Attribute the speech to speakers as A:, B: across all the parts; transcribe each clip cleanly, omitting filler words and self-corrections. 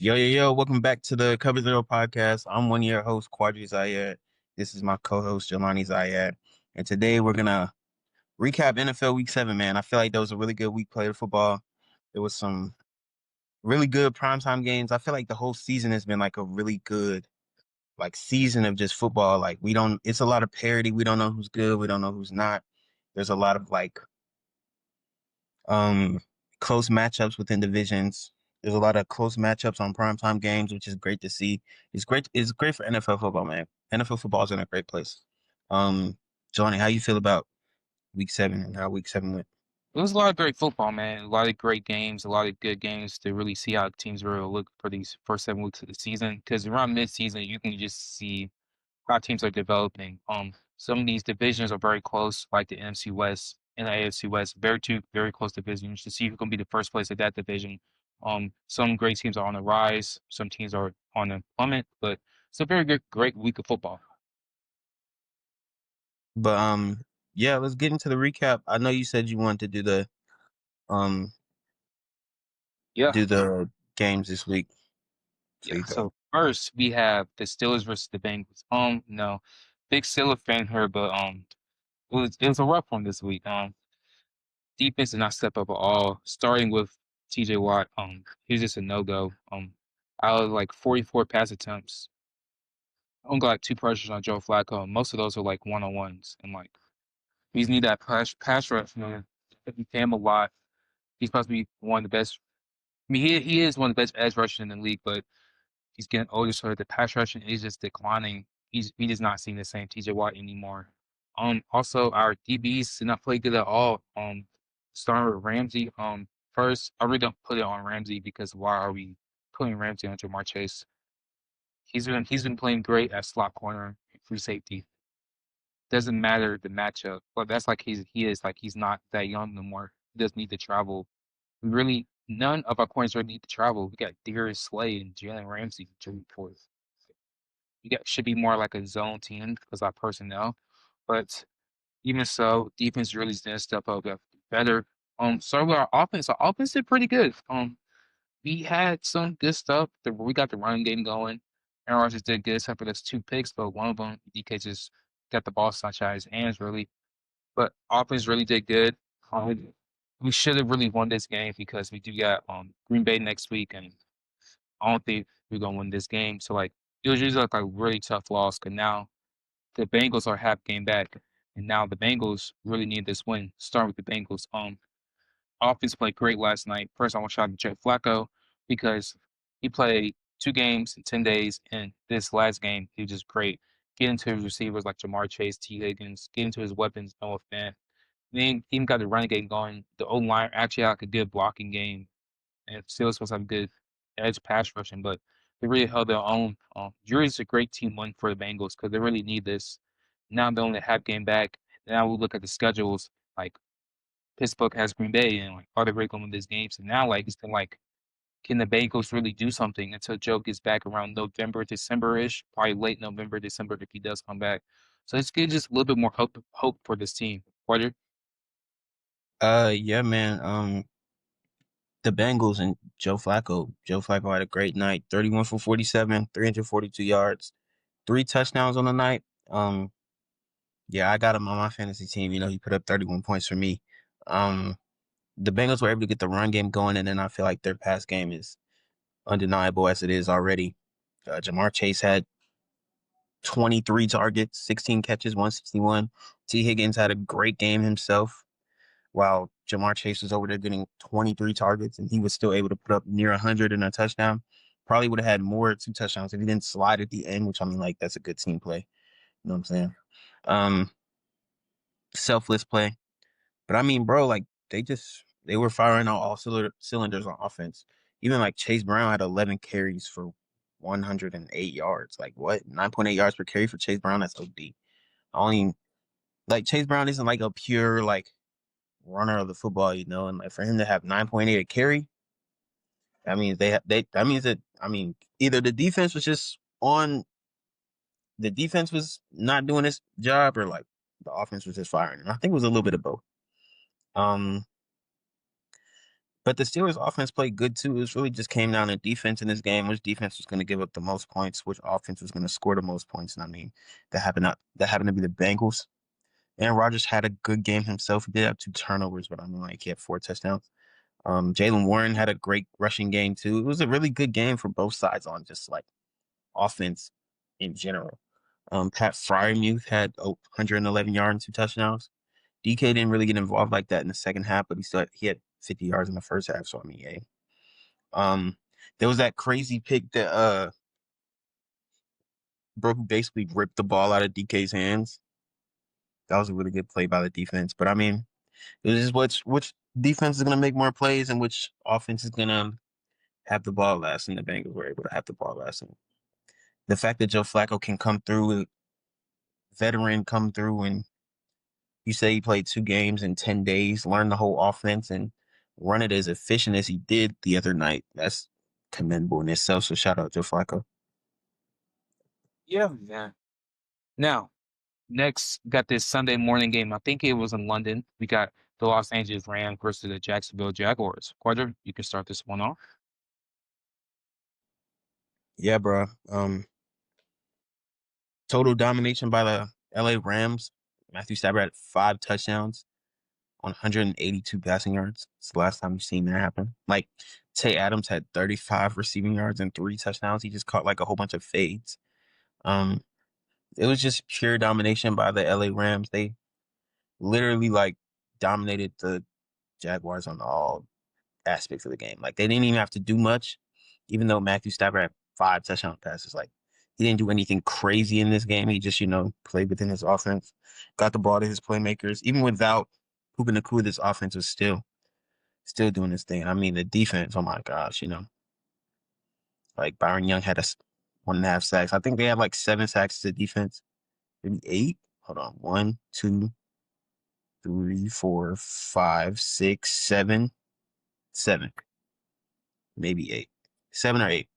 A: Yo. Welcome back to the Cover Zero podcast. I'm one of your hosts, Quadri Zayed. This is my co-host, Jelani Zayed. And today we're going to recap NFL Week 7, man. I feel like that was a really good week played of football. There was some really good primetime games. I feel like the whole season has been like a really good season of just football. It's a lot of parity. We don't know who's good. We don't know who's not. There's a lot of um, close matchups within divisions. There's a lot of close matchups on primetime games, which is great to see. It's great. It's great for NFL football, man. NFL football is in a great place. Johnny, how you feel about Week 7 and how Week 7 went?
B: It was a lot of great football, man. A lot of great games, a lot of good games to really see how teams really look for these first 7 weeks of the season. Because around mid-season, you can just see how teams are developing. Some of these divisions are very close, like the NFC West and the AFC West. Two very close divisions to see who can be the first place of that division. Some great teams are on the rise, some teams are on the plummet, but it's a very good, great week of football.
A: But yeah, let's get into the recap. I know you said you wanted to um
B: Yeah.
A: do the games this week, so
B: Yeah.
A: you go.
B: So first we have the Steelers versus the Bengals. No, big Steelers fan here, but it was a rough one this week. Defense did not step up at all. Starting with T.J. Watt, he's just a no go. Out of like 44 pass attempts, only got like 2 pressures on Joe Flacco. Most of those are like one on ones, and like we just need that pass rush. If you pay him a lot, he's supposed to be one of the best. I mean, he is one of the best edge rushers in the league, but he's getting older, so the pass rushing is just declining. We just not seeing the same TJ Watt anymore. Also our DBs did not play good at all. Starting with Ramsey. First, I really don't put it on Ramsey because why are we putting Ramsey on Jamar Chase? He's been playing great at slot corner, free safety. Doesn't matter the matchup, but that's like he's not that young no more. He doesn't need to travel. We really none of our corners really need to travel. We got Darius Slay and Jalen Ramsey to fourth. Should be more like a zone team because our personnel. But even so, defense really didn't step up better. So our offense did pretty good. We had some good stuff. We got the running game going. Aaron Rodgers did good, except for those 2 picks, but one of them, DK just got the ball stuck out of his hands, really. But offense really did good. We should have really won this game because we do got Green Bay next week, and I don't think we're gonna win this game. So like it was just like a really tough loss. Cause now the Bengals are half game back, and now the Bengals really need this win. Start with the Bengals. Offense played great last night. First, I want to shout out to Joe Flacco because he played 2 games in 10 days, and this last game he was just great. Get into his receivers like Jamar Chase, T. Higgins, get into his weapons, Noah Fant. Then even got the running game going. The O line actually had like a good blocking game, and still supposed to have good edge pass rushing, but they really held their own. Jury's a great team win for the Bengals because they really need this. Now they only half game back. Now we look at the schedules. Like Pittsburgh has Green Bay, and like are they really going to win this game? So now like it's been like, can the Bengals really do something until Joe gets back around November, December ish, probably late November, December if he does come back. So it's good, just a little bit more hope for this team. What
A: Yeah, man. The Bengals and Joe Flacco. Joe Flacco had a great night. 31 for 47, 342 yards, 3 touchdowns on the night. Yeah, I got him on my fantasy team. You know, he put up 31 points for me. Um, the Bengals were able to get the run game going, and then I feel like their pass game is undeniable as it is already. Jamar Chase had 23 targets, 16 catches, 161. T. Higgins had a great game himself, while Jamar Chase was over there getting 23 targets, and he was still able to put up near 100 and a touchdown. Probably would have had more 2 touchdowns if he didn't slide at the end, which I mean, like, that's a good team play. You know what I'm saying? Um, Selfless play. But I mean, bro, like they were firing on all cylinders on offense. Even like Chase Brown had 11 carries for 108 yards. Like what? 9.8 yards per carry for Chase Brown? That's OD. I only like Chase Brown isn't like a pure like runner of the football, you know, and like for him to have 9.8 a carry, that means that means that I mean either the defense was not doing its job or like the offense was just firing. And I think it was a little bit of both. Um But the Steelers' offense played good too. It was really just came down to defense in this game. Which defense was going to give up the most points? Which offense was going to score the most points? And I mean, that happened to be the Bengals. Aaron Rodgers had a good game himself. He did have 2 turnovers, but I mean, like he had 4 touchdowns. Jaylen Warren had a great rushing game too. It was a really good game for both sides on just like offense in general. Pat Fryermuth had 111 yards and 2 touchdowns. DK didn't really get involved like that in the second half, but he had 50 yards in the first half. So I mean, yeah. There was that crazy pick that bro who basically ripped the ball out of DK's hands. That was a really good play by the defense. But I mean, it was just which defense is gonna make more plays and which offense is gonna have the ball last, and the Bengals were able to have the ball last. And the fact that Joe Flacco can come through, veteran come through, and you say he played 2 games in 10 days, learn the whole offense, and run it as efficient as he did the other night. That's commendable in itself. So shout out Joe Flacco.
B: Yeah, man. Now, next, got this Sunday morning game. I think it was in London. We got the Los Angeles Rams versus the Jacksonville Jaguars. Quadra, you can start this one off.
A: Yeah, bro. Total domination by the LA Rams. Matthew Stafford had 5 touchdowns on 182 passing yards. It's the last time you've seen that happen. Like Tay Adams had 35 receiving yards and 3 touchdowns. He just caught like a whole bunch of fades. Um, it was just pure domination by the LA Rams. They literally like dominated the Jaguars on all aspects of the game. Like they didn't even have to do much, even though Matthew Stafford had 5 touchdown passes. Like he didn't do anything crazy in this game. He just, played within his offense, got the ball to his playmakers. Even without Puka Nacua, this offense was still doing his thing. I mean, the defense, oh my gosh, like Byron Young had 1.5 sacks. I think they had like 7 sacks to defense, maybe 8. Hold on, 1, 2, 3, 4, 5, 6, 7, 7, maybe 8, 7 or 8.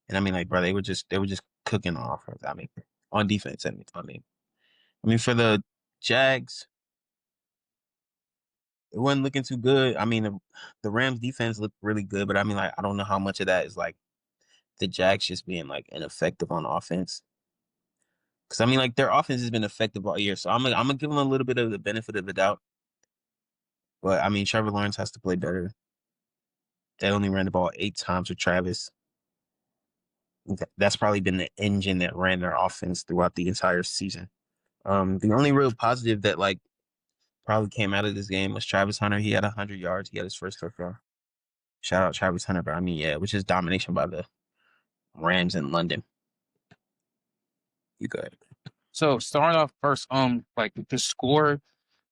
A: And I mean, like, bro, they were just cooking on offense. I mean, on defense. I mean, for the Jags, it wasn't looking too good. I mean, the Rams defense looked really good, but I mean, like, I don't know how much of that is like the Jags just being like ineffective on offense. Because I mean, like, their offense has been effective all year, so I'm gonna give them a little bit of the benefit of the doubt. But I mean, Trevor Lawrence has to play better. They only ran the ball 8 times with Travis. That's probably been the engine that ran their offense throughout the entire season. The only real positive that like probably came out of this game was Travis Hunter. He had 100 yards. He had his first touchdown. Shout out Travis Hunter, but I mean, yeah, which is domination by the Rams in London. You good?
B: So starting off first, like the score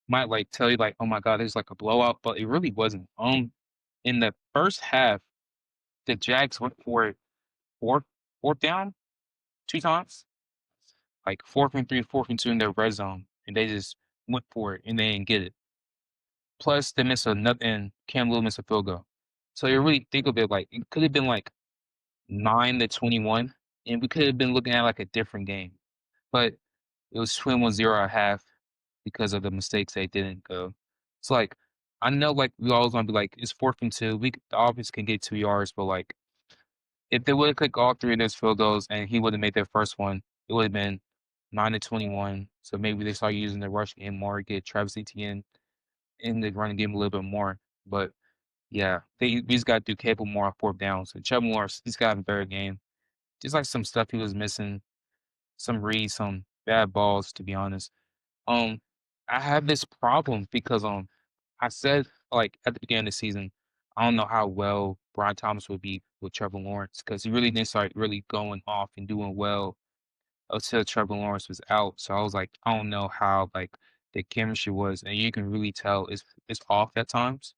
B: might like tell you like, oh my God, it's like a blowout, but it really wasn't. In the first half, the Jags went for it fourth, fourth down 2 times, like 4th and 3, 4th and 2 in their red zone, and they just went for it and they didn't get it. Plus, they missed another, and Cam Little missed a field goal. So you really think of it like it could have been like 9-21, and we could have been looking at like a different game. But it was 21-0 at half because of the mistakes they didn't go. It's like I know like we always want to be like it's 4th and 2. The offense can get 2 yards, but like if they would have kicked all 3 of those field goals and he would have made their first one, it would have been 9-21. So maybe they start using the rush game more, get Travis Etienne in the running game a little bit more. But yeah, we just got to do capable more on 4th down. So Trevor Lawrence, he's got a better game. Just like some stuff he was missing, some reads, some bad balls, to be honest. Um, I have this problem because I said like at the beginning of the season, I don't know how well Brian Thomas would be with Trevor Lawrence because he really didn't start really going off and doing well until Trevor Lawrence was out. So I was like, I don't know how like the chemistry was, and you can really tell it's off at times.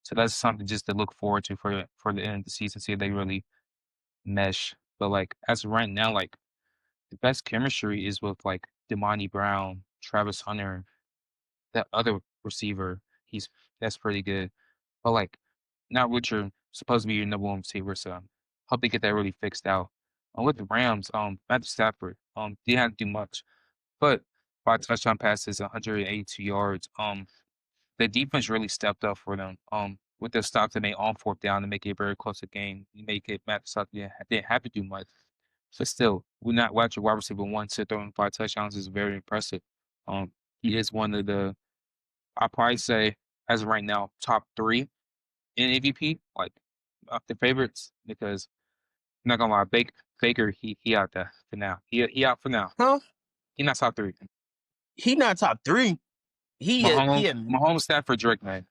B: So that's something just to look forward to for the end of the season, see if they really mesh. But like as of right now, like the best chemistry is with like Demani Brown, Travis Hunter, that other receiver. He's that's pretty good. But like not what you're supposed to be your number one receiver, so hope they get that really fixed out. With the Rams, Matthew Stafford, didn't have to do much, but 5 touchdown passes, 182 yards. The defense really stepped up for them. with the stops they made on fourth down to make it a very close game. You make it Matt Stock didn't have to do much. But still, we're not watching wide receiver one to throwing 5 touchdowns is very impressive. He is one of the I'll probably say as of right now, top 3 in AVP, like the favorites, because I'm not gonna lie, Baker he out there for now. He out for now.
A: Huh?
B: He not top 3.
A: He not top 3.
B: Mahomes, Stafford, Drake, man.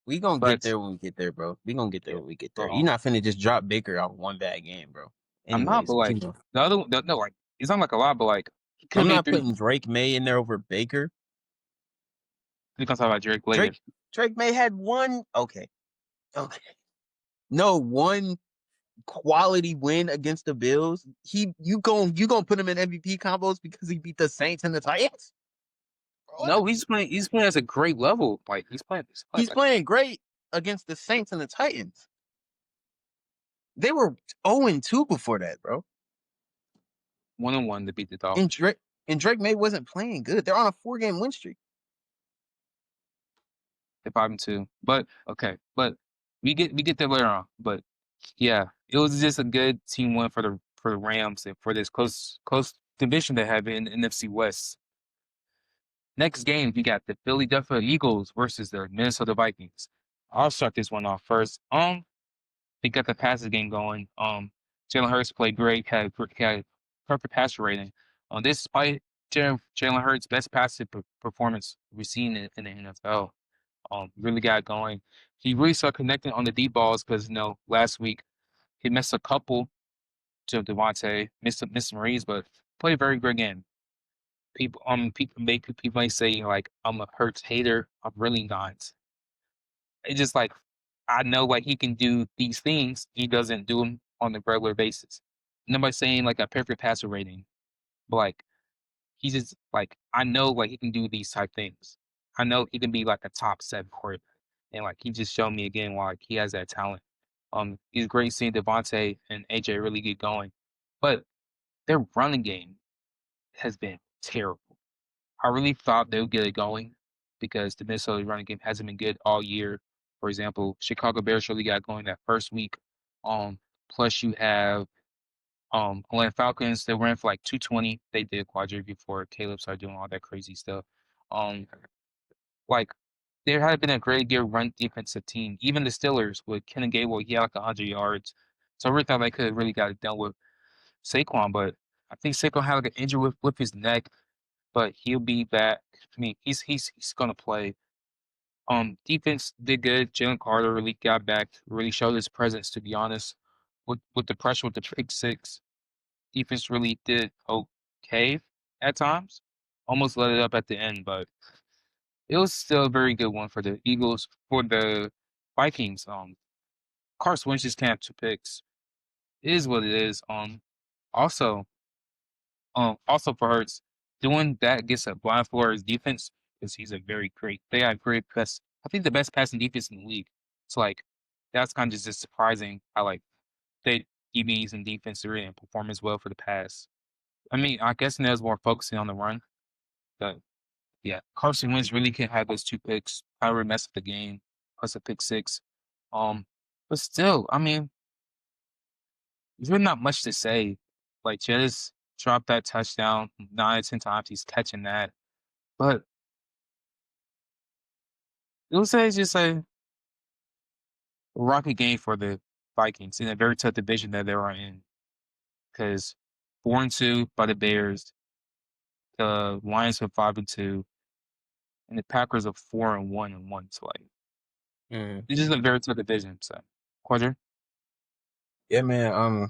A: We gonna get
B: But
A: there when we get there, bro. We gonna get there
B: yeah,
A: when we get
B: but
A: there. You're not finna just drop Baker out one bad game, bro.
B: I'm not, but
A: Anyways,
B: like
A: keep going.
B: the other no, like it's not like a lot, but like he could
A: I'm
B: be
A: not
B: 3.
A: putting Drake May in there over Baker.
B: We can talk about Drake later.
A: Drake May had one. Okay. No, one quality win against the Bills. You gonna put him in MVP combos because he beat the Saints and the Titans?
B: No, he's playing. He's playing at a great level. Like
A: He's playing great against the Saints and the Titans. They were 0-2 before that, bro.
B: 1-1 to beat the
A: And
B: Dolphins.
A: Drake May wasn't playing good. They're on a 4-game win streak.
B: They're 5-2. But okay, but we get there later on. But yeah, it was just a good team win for the Rams and for this close division they have in NFC West. Next game, we got the Philadelphia Eagles versus the Minnesota Vikings. I'll start this one off first. We got the passes game going. Jalen Hurts played great, had perfect passer rating. This is probably Jalen Hurts' best passive performance we've seen in the NFL. Really got going. He really started connecting on the deep balls because last week he missed a couple to Devontae, missed Maurice, but played a very great game. People may say like I'm a Hurts hater. I'm really not. It's just like I know like he can do these things. He doesn't do them on a regular basis. Nobody's saying like a perfect passer rating, but like he's just like I know like he can do these type things. I know he can be like a top 7 quarterback, and like he just showed me again why like, he has that talent. He's great seeing Devontae and AJ really get going, but their running game has been terrible. I really thought they would get it going because the Minnesota running game hasn't been good all year. For example, Chicago Bears really got going that first week. Plus you have Atlanta Falcons. They ran for like 220. They did quadruple before Caleb started doing all that crazy stuff. Um, like there had been a great good run defensive team. Even the Steelers with Kenny Gable, he had like 100 yards. So I really thought they could have really got it done with Saquon, but I think Saquon had like an injury with his neck, but he'll be back. I mean, he's gonna play. Defense did good. Jalen Carter really got back, really showed his presence. To be honest, with the pressure with the pick six, defense really did okay at times. Almost let it up at the end, but it was still a very good one for the Eagles. For the Vikings, Carson Wentz just can't have 2 picks. It is what it is. Also, also for Hurts, doing that gets a blind for his defense because he's a very great. They have great pass. I think the best passing defense in the league. So like, that's kind of just surprising how like they DBs and defense really perform as well for the pass. I mean, I guess there's more focusing on the run, but yeah, Carson Wentz really can have those 2 picks. Probably mess up the game plus a pick six. But still, I mean, there's really not much to say. Like, just drop that touchdown 9 or 10 times. He's catching that. But it was just a rocky game for the Vikings in a very tough division that they were in. Because 4-2 by the Bears, the Lions are 5-2, and the Packers are 4-1-1. So like, it's just a very tough division. So, Quadri?
A: Yeah, man.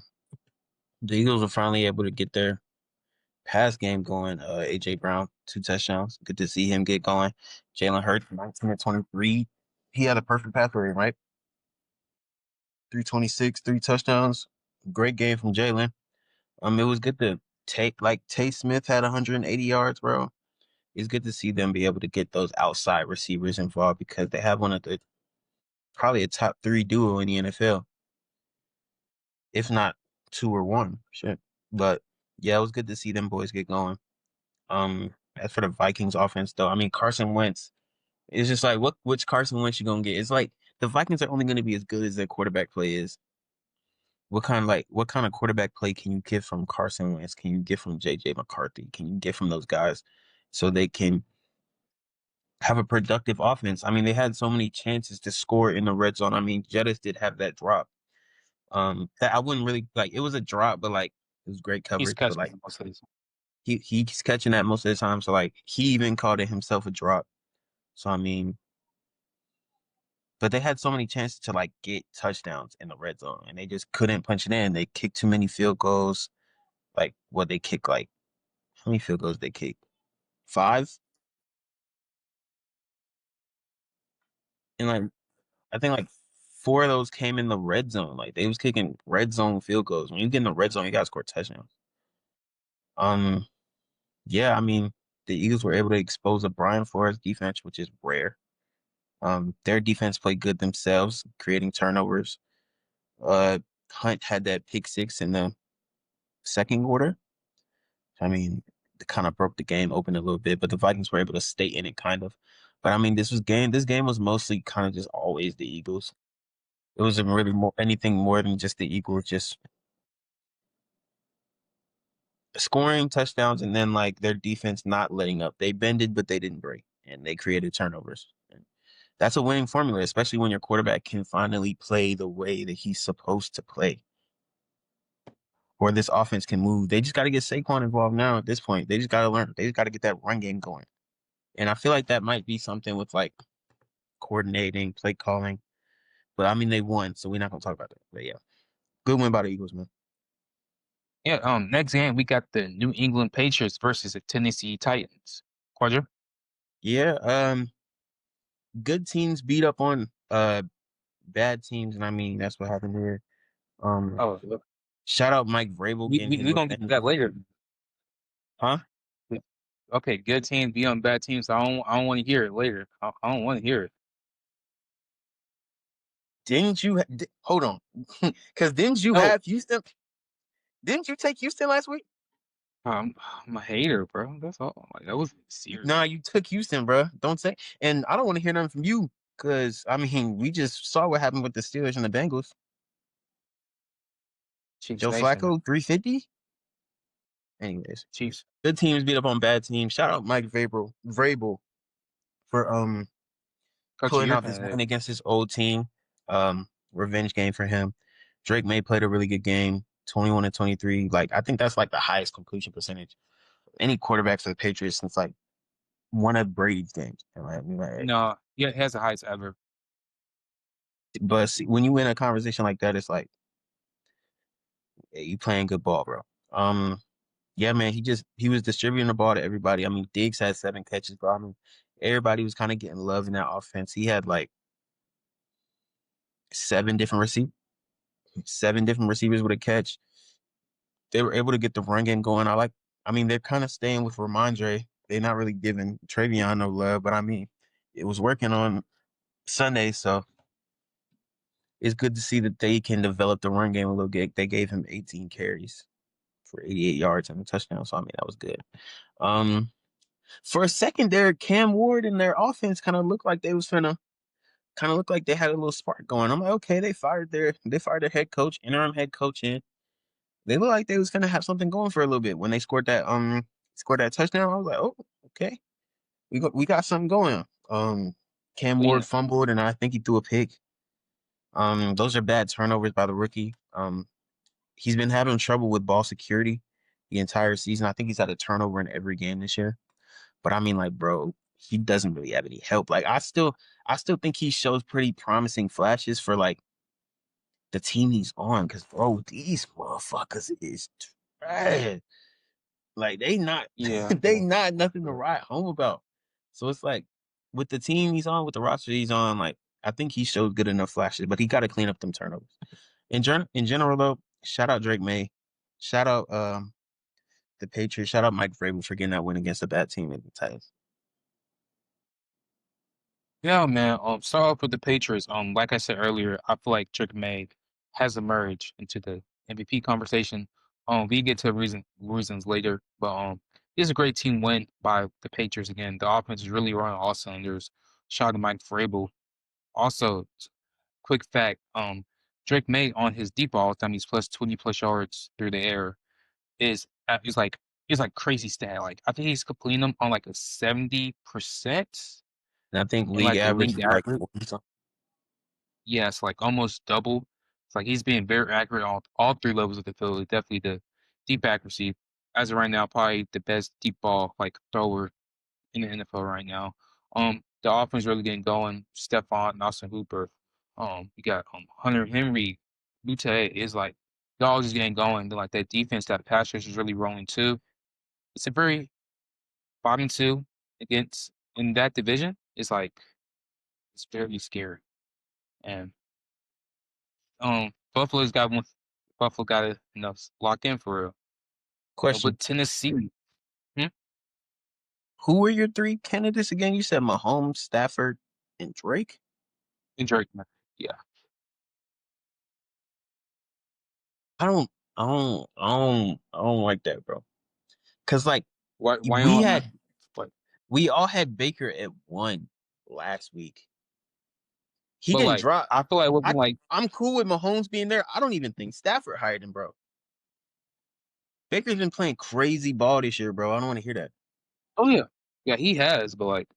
A: The Eagles are finally able to get their pass game going. AJ Brown, 2 touchdowns. Good to see him get going. Jalen Hurts, 19-23. He had a perfect pass rating, right? 326, 3 touchdowns. Great game from Jalen. It was good to Tay Smith had 180 yards, bro. It's good to see them be able to get those outside receivers involved because they have one of the probably a top 3 duo in the NFL, if not 2 or 1. Shit. But yeah, it was good to see them boys get going. As for the Vikings offense, though, I mean Carson Wentz, it's just like which Carson Wentz you gonna get? It's like the Vikings are only going to be as good as their quarterback play is. What kind of quarterback play can you get from Carson Wentz? Can you get from JJ McCarthy? Can you get from those guys so they can have a productive offense? I mean, they had so many chances to score in the red zone. I mean, Jettis did have that drop. That I wouldn't really like. It was a drop, but like it was great
B: He's
A: coverage. But
B: catching
A: like
B: most of these.
A: he's catching that most of the time. So like he even called it himself a drop. So I mean, but they had so many chances to like get touchdowns in the red zone, and they just couldn't punch it in. They kicked too many field goals. Like what they kick like how many field goals they kick? Five? And like I think like four of those came in the red zone. Like they was kicking red zone field goals. When you get in the red zone, you gotta score touchdowns. Um, yeah, I mean the Eagles were able to expose a Brian Flores defense, which is rare. Their defense played good themselves, creating turnovers. Uh, Hunt had that pick six in the second quarter. I mean, it kind of broke the game open a little bit, but the Vikings were able to stay in it kind of. But I mean, this game was mostly kind of just always the Eagles. It wasn't really anything more than just the Eagles just scoring touchdowns and then like their defense not letting up. They bended, but they didn't break, and they created turnovers. And that's a winning formula, especially when your quarterback can finally play the way that he's supposed to play, or this offense can move. They just got to get Saquon involved now. At this point, they just got to learn. They just got to get that run game going. And I feel like that might be something with like coordinating, play calling. But I mean, they won, so we're not gonna talk about that. But yeah, good win by the Eagles, man.
B: Yeah, next game we got the New England Patriots versus the Tennessee Titans. Quadra?
A: Yeah, good teams beat up on bad teams, and I mean that's what happened here. Um,
B: Oh,
A: shout out Mike Vrabel getting his
B: we gonna get to
A: revenge.
B: that later.
A: Huh?
B: Okay, good teams beat on bad teams. I don't want to hear it later. I don't want to hear it.
A: Didn't you? Hold on, because didn't you
B: No,
A: have Houston? Didn't you take Houston last week?
B: I'm a hater, bro. That's all. Like that was serious.
A: Nah, you took Houston, bro. Don't say. And I don't want to hear nothing from you because I mean we just saw what happened with the Steelers and the Bengals.
B: Chiefs
A: Joe
B: Nation,
A: Flacco, 350. Anyways,
B: Chiefs.
A: good teams beat up on bad teams. Shout out Mike Vrabel for
B: Coach of the
A: pulling
B: year
A: out this win
B: candidate.
A: against his old team. Revenge game for him. Drake May played a really good game, 21 and 23. Like I think that's like the highest completion percentage of any quarterback for the Patriots since like one of Brady's games. And
B: No, yeah, he has the highest ever.
A: but see, when you win a conversation like that, it's like hey, you playing good ball, bro. Yeah, man, he was distributing the ball to everybody. I mean, Diggs had 7 catches, bro. I mean, everybody was kind of getting love in that offense. He had like seven different receivers, 7 different receivers with a catch. They were able to get the run game going. I mean, they're kind of staying with Ramondre. They're not really giving Travion no love, but I mean, it was working on Sunday, so it's good to see that they can develop the run game a little bit. They gave him 18 carries for 88 yards and a touchdown, so I mean, that was good. Um, for a second there, Cam Ward and their offense kind of looked like they was finna kind of looked like they had a little spark going. I'm like, okay, they fired their head coach, interim head coach in. They looked like they was gonna have something going for a little bit when they scored that touchdown. I was like, oh, okay, we got something going. Cam
B: I
A: Ward
B: mean,
A: fumbled and I think he threw a pick. Those are bad turnovers by the rookie. He's been having trouble with ball security the entire season. I think he's had a turnover in every game this year. But I mean, like, bro, he doesn't really have any help. Like, I still think he shows pretty promising flashes for like the team he's on. Cause bro, these motherfuckers is trash. Like they not
B: yeah,
A: they not nothing to write home about. So it's like with the team he's on, with the roster he's on, like I think he showed good enough flashes, but he got to clean up them turnovers. In general though, shout out Drake May, shout out the Patriots, shout out Mike Vrabel for getting that win against a bad team in the Titans.
B: yeah, man. Start off with the Patriots. Like I said earlier, I feel like Drake May has emerged into the MVP conversation. We get to reasons later, but it's a great team win by the Patriots again. The offense is really running all cylinders. Shout out to Mike Vrabel. Also, quick fact, Drake May on his deep ball time he's plus 20+ yards through the air is like crazy stat. Like I think he's completing them on like a 70%,
A: And I think
B: and
A: league
B: like the
A: average
B: league
A: is like
B: average,
A: 40 something.
B: yeah, it's like almost double. It's like he's being very accurate on all three levels of the field. Definitely the deep accuracy. As of right now, probably the best deep ball like thrower in the NFL right now. The offense really getting going. Stephon, Austin Hooper. You got Hunter Henry. Butte is like dogs is getting going. Then like that defense, that pass rush is really rolling too. It's a very 5-2 against in that division. It's like it's very scary. And Buffalo's got one. Buffalo got to lock in for real.
A: Question:
B: But Tennessee, hmm?
A: who were your three candidates again? You said Mahomes, Stafford, and Drake.
B: And Drake, yeah.
A: I don't, I don't like that, bro. Cause like
B: Why you
A: we
B: don't
A: had,
B: but
A: we all had Baker at 1 last week. He
B: but
A: didn't
B: like
A: drop.
B: I feel like it wasn't like
A: I'm cool with Mahomes being there. I don't even think Stafford hired him, bro. Baker's been playing crazy ball this year, bro. I don't want to hear that.
B: oh yeah he has, but like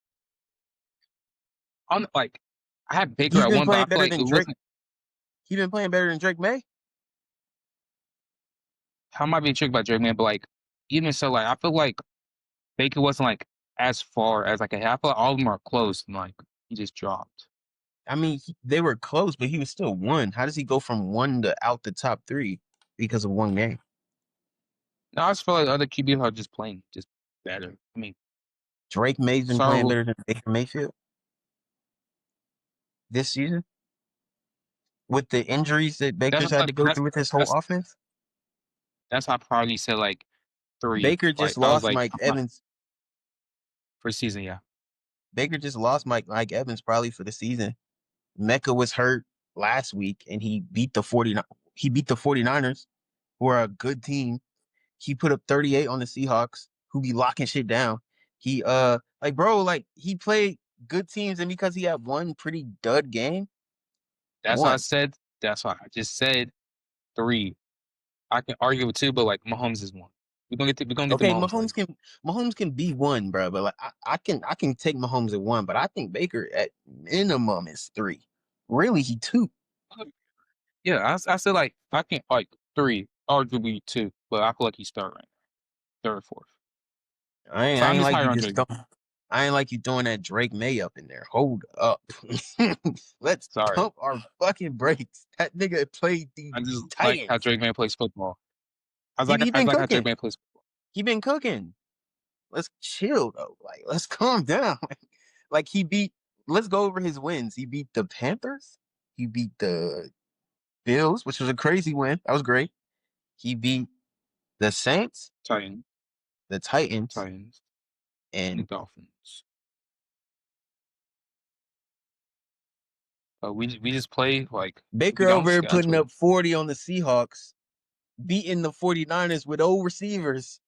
B: I'm like I had Baker
A: He's
B: at
A: been
B: one, but I
A: playing
B: feel
A: better
B: like
A: than
B: it
A: Drake.
B: wasn't.
A: He's been playing better than Drake May.
B: I might be tricked by Drake, man, but like even so, like I feel like Baker wasn't like as far as like I feel like all of them are close, and like he just dropped.
A: I mean, they were close, but he was still 1. How does he go from 1 to out the top 3 because of 1 game?
B: No, I just feel like other QBs are just playing just better. I mean,
A: Drake May's been
B: sorry,
A: playing better than Baker Mayfield this season with the injuries that
B: that's
A: Baker's had to go through with his whole
B: that's
A: offense.
B: that's how I probably said like 3.
A: Baker
B: Like
A: just
B: that was
A: lost
B: like
A: Mike Evans.
B: for season, yeah.
A: Baker just lost Mike Evans probably for the season. Mecca was hurt last week and he beat the 49ers, who are a good team. He put up 38 on the Seahawks, who be locking shit down. He like bro, like he played good teams, and because he had one pretty dud game,
B: That's why I
A: one.
B: said. That's why I just said 3. I can argue with 2, but like Mahomes is 1. We're gonna get to
A: Okay,
B: Mahomes later.
A: Mahomes can be 1, bro, but like I can take Mahomes at 1, but I think Baker at minimum is 3. Really, he 2.
B: Yeah, I said like I can like 3, arguably 2, but I feel like he's third right now, third, fourth. So
A: I
B: I'm
A: ain't
B: just
A: like
B: higher
A: you
B: on
A: just
B: Drake.
A: don't. I ain't like you throwing that Drake May up in there. Hold up. Let's
B: Sorry,
A: pump our fucking brakes. That nigga played the
B: I just like how
A: Titans.
B: Drake May plays football.
A: He
B: I
A: been
B: like how Drake
A: cooking.
B: May plays football.
A: He been cooking. Let's chill though. Like let's calm down. Like he beat. Let's go over his wins. He beat the Panthers. He beat the Bills, which was a crazy win. That was great. He beat the Saints,
B: Titans,
A: the Titans,
B: Titans, and the
A: and
B: Dolphins. We just play like we
A: Baker
B: got on
A: over
B: the
A: here putting
B: schedule.
A: up 40 on the Seahawks, beating the 49ers with old receivers.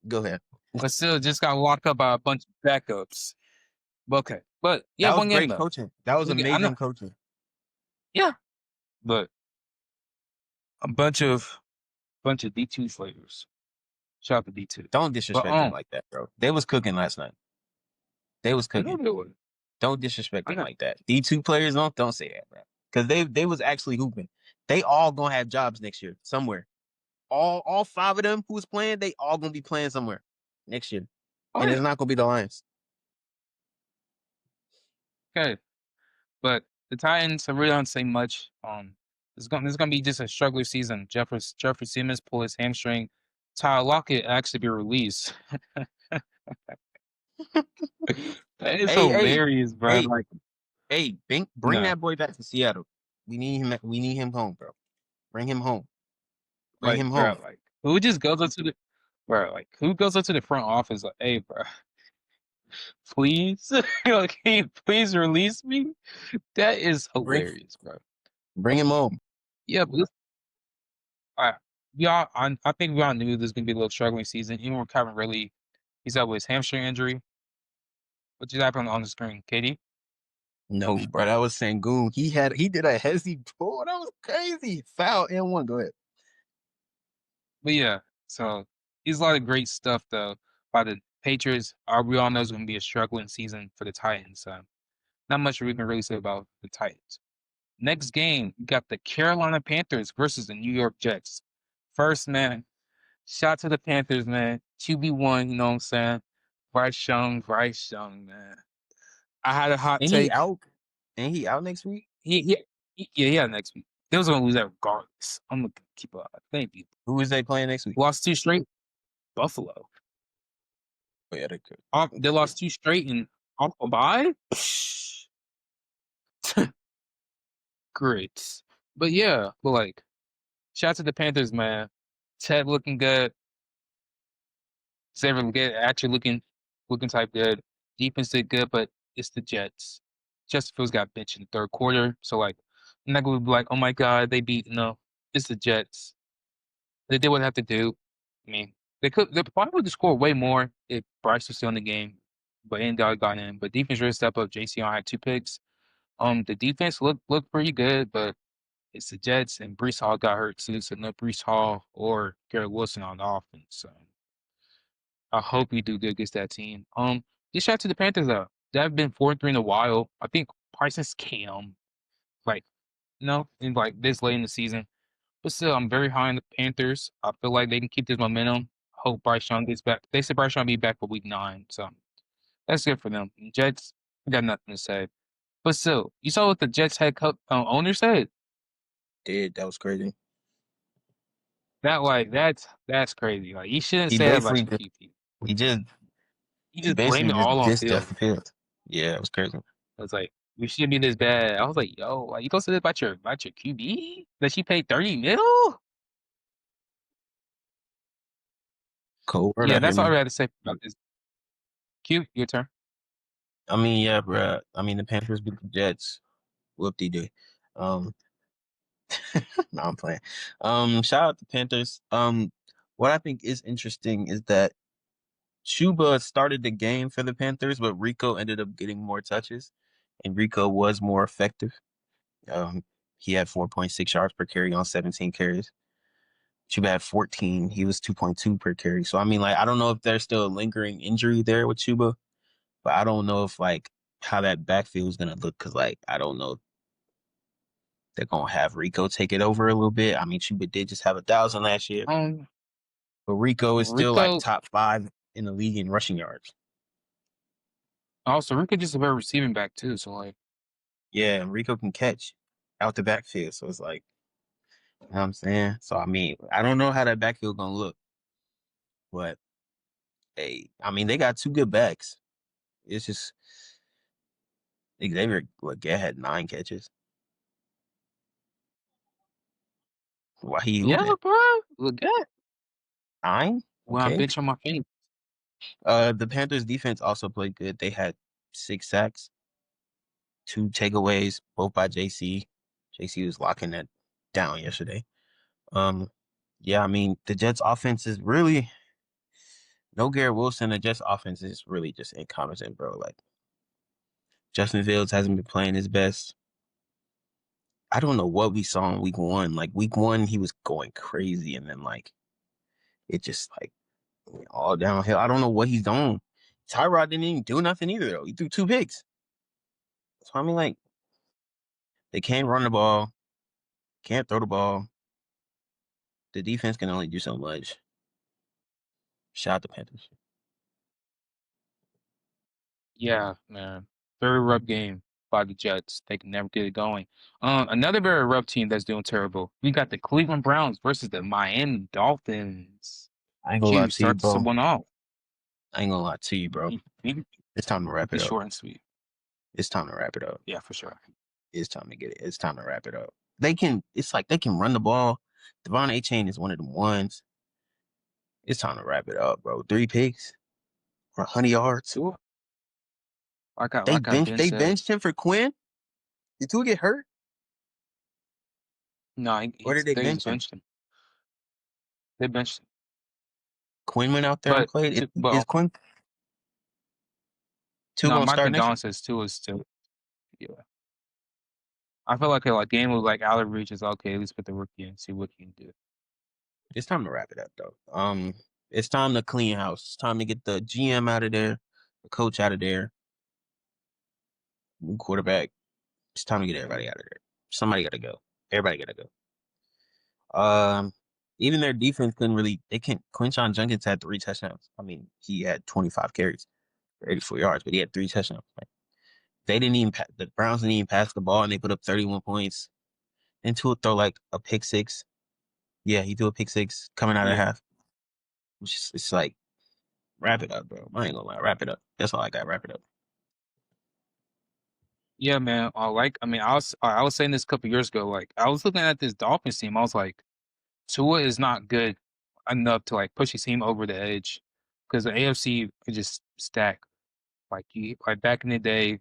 A: Go ahead.
B: But still just got locked up by a bunch of backups. But okay. But yeah,
A: That was
B: 1 game
A: great
B: though.
A: coaching. That was
B: I know.
A: amazing coaching.
B: Yeah. But a bunch of D2 flavors. Shout out to D2.
A: Don't
B: But
A: disrespect them like that, bro. They was cooking last night. They was
B: I know
A: cooking.
B: they would.
A: Don't disrespect
B: I
A: them
B: know.
A: like that. D2 players don't say that, bro. Because they was actually hooping. They all gonna have jobs next year somewhere. All 5 of them who's playing, they all gonna be playing somewhere next year,
B: Oh
A: and it's
B: yeah.
A: not gonna be the Lions.
B: Okay. But the Titans, I really don't say much. This is gonna be just a struggler season. Jeffrey Simmons pull his hamstring. Tyler Lockett actually be released. That is
A: Hey, hey,
B: hilarious, bro.
A: hey,
B: Like,
A: hey, bring
B: no,
A: that boy back to Seattle. We need him. We need him home, bro. Bring him home. Bring
B: like,
A: him
B: bro,
A: home.
B: like, who just goes up to the, bro, like, who goes up to the front office like, hey, bro, please, like, can you please release me? That is
A: Bring
B: hilarious, bro.
A: bring him home.
B: Yeah, but uh, I think we all knew this was gonna be a little struggling season. Even with Calvin Ridley, he's out with his hamstring injury. What just happened on the screen? KD?
A: No, bro, that was Sengun. He did a hezzy pull. That was crazy. Foul and one. Go ahead.
B: But yeah, so he's a lot of great stuff though by the Patriots. We all know it's going to be a struggling season for the Titans. So not much we can really say about the Titans. Next game, we got the Carolina Panthers versus the New York Jets. First, man, shout to the Panthers, man. QB1, you know what I'm saying? Bryce Young, man. I had a hot
A: And he
B: take.
A: out. And he out next week.
B: Yeah, next week. They was gonna lose that regardless. I'm gonna keep up. Thank you.
A: Who is they playing next week?
B: Lost 2 straight. Buffalo.
A: Oh, yeah, they could.
B: They lost 2 straight and off a bye. Great. But yeah, but like, shout out to the Panthers, man. Ted looking good. Xavier get actually looking type good. Defense did good, but it's the Jets. Justin Fields got benched in the third quarter, so like, I'm not gonna be like, oh my god, they beat. No, it's the Jets. They did what they have to do. I mean, they probably would have scored way more if Bryce was still in the game, but Endog got in. But defense really stepped up. JC had 2 picks. The defense looked pretty good, but it's the Jets and Brees Hall got hurt too, so no Brees Hall or Garrett Wilson on the offense. So I hope we do good against that team. Just shout out to the Panthers though. They've been 4-3 in a while. I think Parsons Cam, like, in like this late in the season. But still, I'm very high on the Panthers. I feel like they can keep this momentum. Hope Bryce Young gets back. They said Bryce Young will be back for week 9, so that's good for them. Jets, I got nothing to say. But still, you saw what the Jets head owner said.
A: Did that was crazy.
B: That's crazy. Like, you shouldn't
A: He
B: say that about
A: basically
B: your QB.
A: he just
B: You
A: he
B: just blame
A: basically
B: it
A: just
B: all on
A: dissed
B: Fields.
A: Justin Fields. Yeah, it was crazy.
B: It's like, we shouldn't be this bad. I was like, yo, like, you gonna say that about your QB that she paid 30 mil?
A: Cold word
B: Yeah,
A: out here,
B: that's all
A: man.
B: I had to say about this. Q, your turn.
A: I mean, yeah, bro. I mean, the Panthers beat the Jets. Whoop de doo. Um, no, I'm playing. Shout out to Panthers. What I think is interesting is that Chuba started the game for the Panthers, but Rico ended up getting more touches, and Rico was more effective. Um, he had 4.6 yards per carry on 17 carries. Chuba had 14. He was 2.2 per carry. So I mean, like, I don't know if there's still a lingering injury there with Chuba, but I don't know if like how that backfield is gonna look because like I don't know if they're gonna have Rico take it over a little bit. I mean, Chuba did just have 1,000 last year,
B: Um,
A: but Rico is still like
B: Rico,
A: top 5 in the league in rushing yards.
B: also Rico just a better receiving back too. So like,
A: Yeah, and Rico can catch out the backfield. So it's like, you know what I'm saying? So I mean, I don't know how that backfield gonna look, but hey, I mean, they got 2 good backs. It's just Xavier Leggett had 9 catches. Why he
B: yeah,
A: hooping?
B: bro, look good.
A: 9?
B: Well, I'm
A: Okay.
B: bench on my feet.
A: The Panthers defense also played good. They had 6 sacks, 2 takeaways, both by JC. JC was locking that down yesterday. Yeah, I mean, the Jets offense is really no Garrett Wilson. The Jets offense is really just incompetent, bro. Like, Justin Fields hasn't been playing his best. I don't know what we saw in week 1. Like, week 1, he was going crazy, and then, like, it just, like, went all downhill. I don't know what he's doing. Tyrod didn't even do nothing either, though. He threw 2 picks. So, I mean, like, they can't run the ball, can't throw the ball. The defense can only do so much. Shout out to Panthers.
B: Yeah, man, very rough game by the Jets. They can never get it going. Another very rough team that's doing terrible. We got the Cleveland Browns versus the Miami Dolphins.
A: I ain't gonna lie
B: Q,
A: to you,
B: start this
A: bro.
B: one off.
A: I ain't gonna lie to you, bro.
B: Keep
A: It's time to wrap
B: it
A: it up.
B: short and sweet.
A: It's time to wrap it up.
B: Yeah, for sure.
A: It's time to get it. It's time to wrap it up. It's like they can run the ball. Devon A-Chain is one of them ones. It's time to wrap it up, bro. 3 picks for 100 yards.
B: Tua,
A: They
B: like I
A: benched
B: been
A: they
B: said.
A: benched him for Quinn. Did Tua get hurt?
B: No,
A: Or did they
B: they just
A: bench him?
B: benched him. They benched him.
A: Quinn went out there and played. Is
B: But
A: Quinn? Two
B: No,
A: gonna
B: my
A: start next week?
B: condolences too is still yeah. I feel like a game with like Allen Reach is okay. At least put the rookie in, see what he can do.
A: It's time to wrap it up though. It's time to clean house. It's time to get the GM out of there, the coach out of there, new quarterback. It's time to get everybody out of there. Somebody gotta go. Everybody gotta go. Even their defense couldn't really. They can't. Quinshon Judkins had 3 touchdowns. I mean, he had 25 carries for 84 yards, but he had 3 touchdowns. Like, they didn't even. The Browns didn't even pass the ball, and they put up 31 points. And Tua throw like a pick six. Yeah, he threw a pick six coming out of
B: Yeah.
A: half. It's like, wrap it up, bro. I ain't gonna lie, wrap it up. That's all I got. Wrap it up.
B: Yeah, man. I was saying this a couple years ago. Like I was looking at this Dolphins team. I was like, Tua is not good enough to like push his team over the edge because the AFC could just stack. Like back in the day,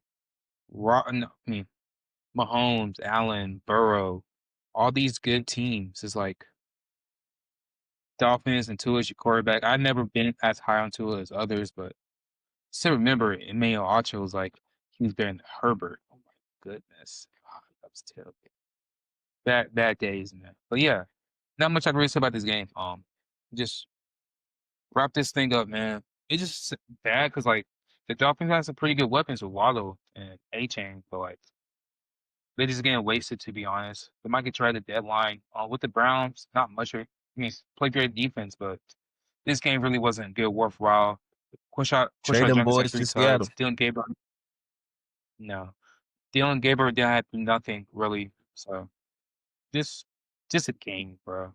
B: Mahomes, Allen, Burrow, all these good teams is like Dolphins and Tua is your quarterback. I've never been as high on Tua as others, but still remember Emmanuel Ocho was like he was better than Herbert. Oh my goodness, that was terrible. Bad days, man. But yeah, not much I can really say about this game. Just wrap this thing up, man. It's just bad because like the Dolphins have some pretty good weapons with Waddle and A Chain, but like they just getting wasted to be honest. They might get tried at the deadline. With the Browns, not much. I mean, play great defense, but this game really wasn't good, worthwhile.
A: Trade
B: Quinshot
A: them
B: Judkins had
A: boys
B: 3
A: to Seattle.
B: tugs. Dylan Gabriel, no. Dylan Gabriel didn't have nothing really. So just just a game, bro.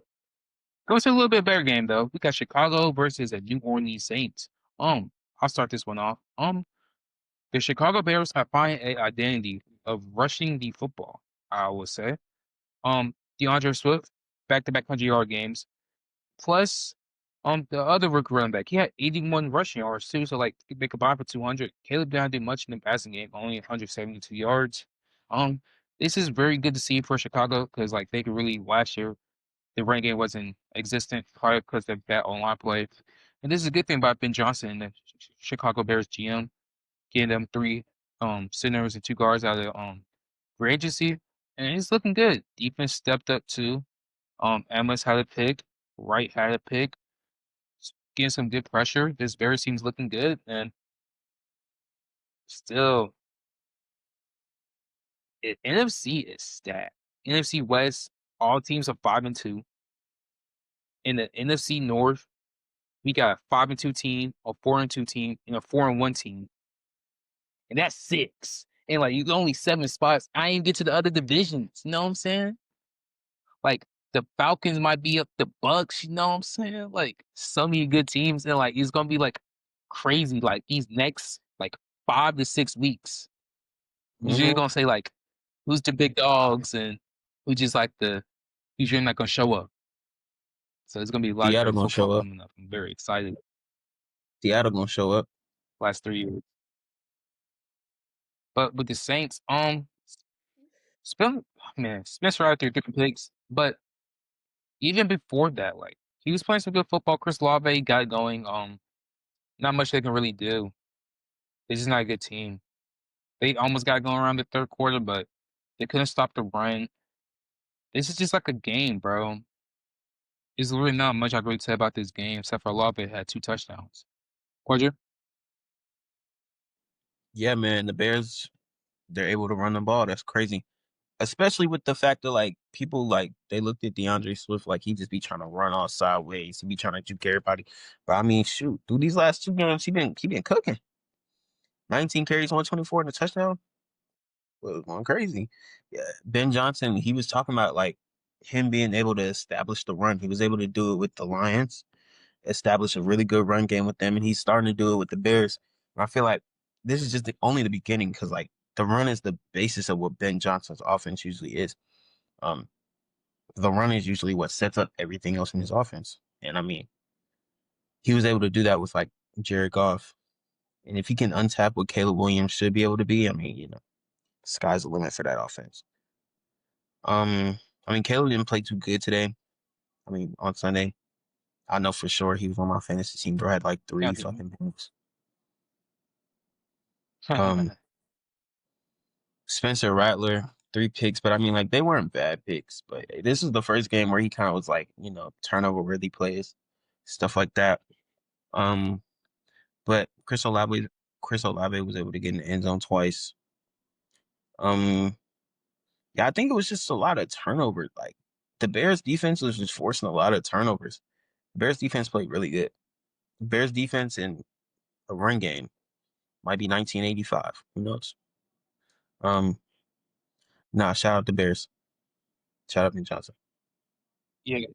B: Goes to a little bit better game though. We got Chicago versus the New Orleans Saints. I'll start this one off. The Chicago Bears have found a identity of rushing the football. I would say. DeAndre Swift, back-to-back 100-yard games. Plus, the other rookie running back, he had 81 rushing yards too. So like they combined for 200. Caleb didn't do much in the passing game, only 172 yards. Um, this is very good to see for Chicago because like they could really last year the running game wasn't existent probably because of that online play. And this is a good thing about Ben Johnson, the Chicago Bears GM, getting them 3 centers and 2 guards out of free agency, and it's looking good. Defense stepped up too. Amos had a pick, Wright had a pick, getting some good pressure. This Bears team's looking good, and still, NFC is stacked. NFC West, all teams are 5-2. In the NFC North, we got a 5-2 team, a 4-2 team, and a 4-1 team, and that's 6. And like you only 7 spots. I ain't get to the other divisions. You know what I'm saying? Like the Falcons might be up the Bucks, you know what I'm saying? Like so many good teams, and like it's gonna be like crazy like these next like 5 to 6 weeks. You're
A: Mm-hmm.
B: gonna say like who's the big dogs and who just like the who's you're not gonna show up. So it's gonna be a lot of
A: Seattle
B: great
A: gonna
B: football
A: show up.
B: coming up. I'm very excited.
A: Seattle gonna show up.
B: Last 3 years. But with the Saints, Spencer out there different picks. But even before that, like he was playing some good football. Chris Olave got it going. Not much they can really do. They're just not a good team. They almost got going around the 3rd quarter, but they couldn't stop the run. This is just like a game, bro. There's really not much I can really say about this game, except for Olave had 2 touchdowns. Quadra?
A: Yeah, man. The Bears, they're able to run the ball. That's crazy. Especially with the fact that like people like they looked at DeAndre Swift like he just be trying to run all sideways. He be trying to juke everybody. But I mean, shoot, through these last 2 games, he been cooking. 19 carries, 124 and a touchdown. Was going crazy. Yeah, Ben Johnson, he was talking about like him being able to establish the run. He was able to do it with the Lions, establish a really good run game with them, and he's starting to do it with the Bears. And I feel like this is just only the beginning because like the run is the basis of what Ben Johnson's offense usually is. Um, the run is usually what sets up everything else in his offense. And I mean, he was able to do that with like Jared Goff. And if he can untap what Caleb Williams should be able to be, I mean, sky's the limit for that offense. Um, I mean, Caleb didn't play too good today. I mean, on Sunday, I know for sure he was on my fantasy team. Bro had like
B: Yeah,
A: 3 fucking points. Um, Spencer Rattler, 3 picks, but I mean, like, they weren't bad picks. But this is the first game where he kind of was like, turnover worthy plays, stuff like that. Um, but Chris Olave was able to get in the end zone twice. Um, yeah, I think it was just a lot of turnover. Like the Bears defense was just forcing a lot of turnovers. Bears defense played really good. Bears defense in a run game might be 1985. Who knows? Um, nah, shout out to Bears. Shout out to Johnson.
B: Yeah.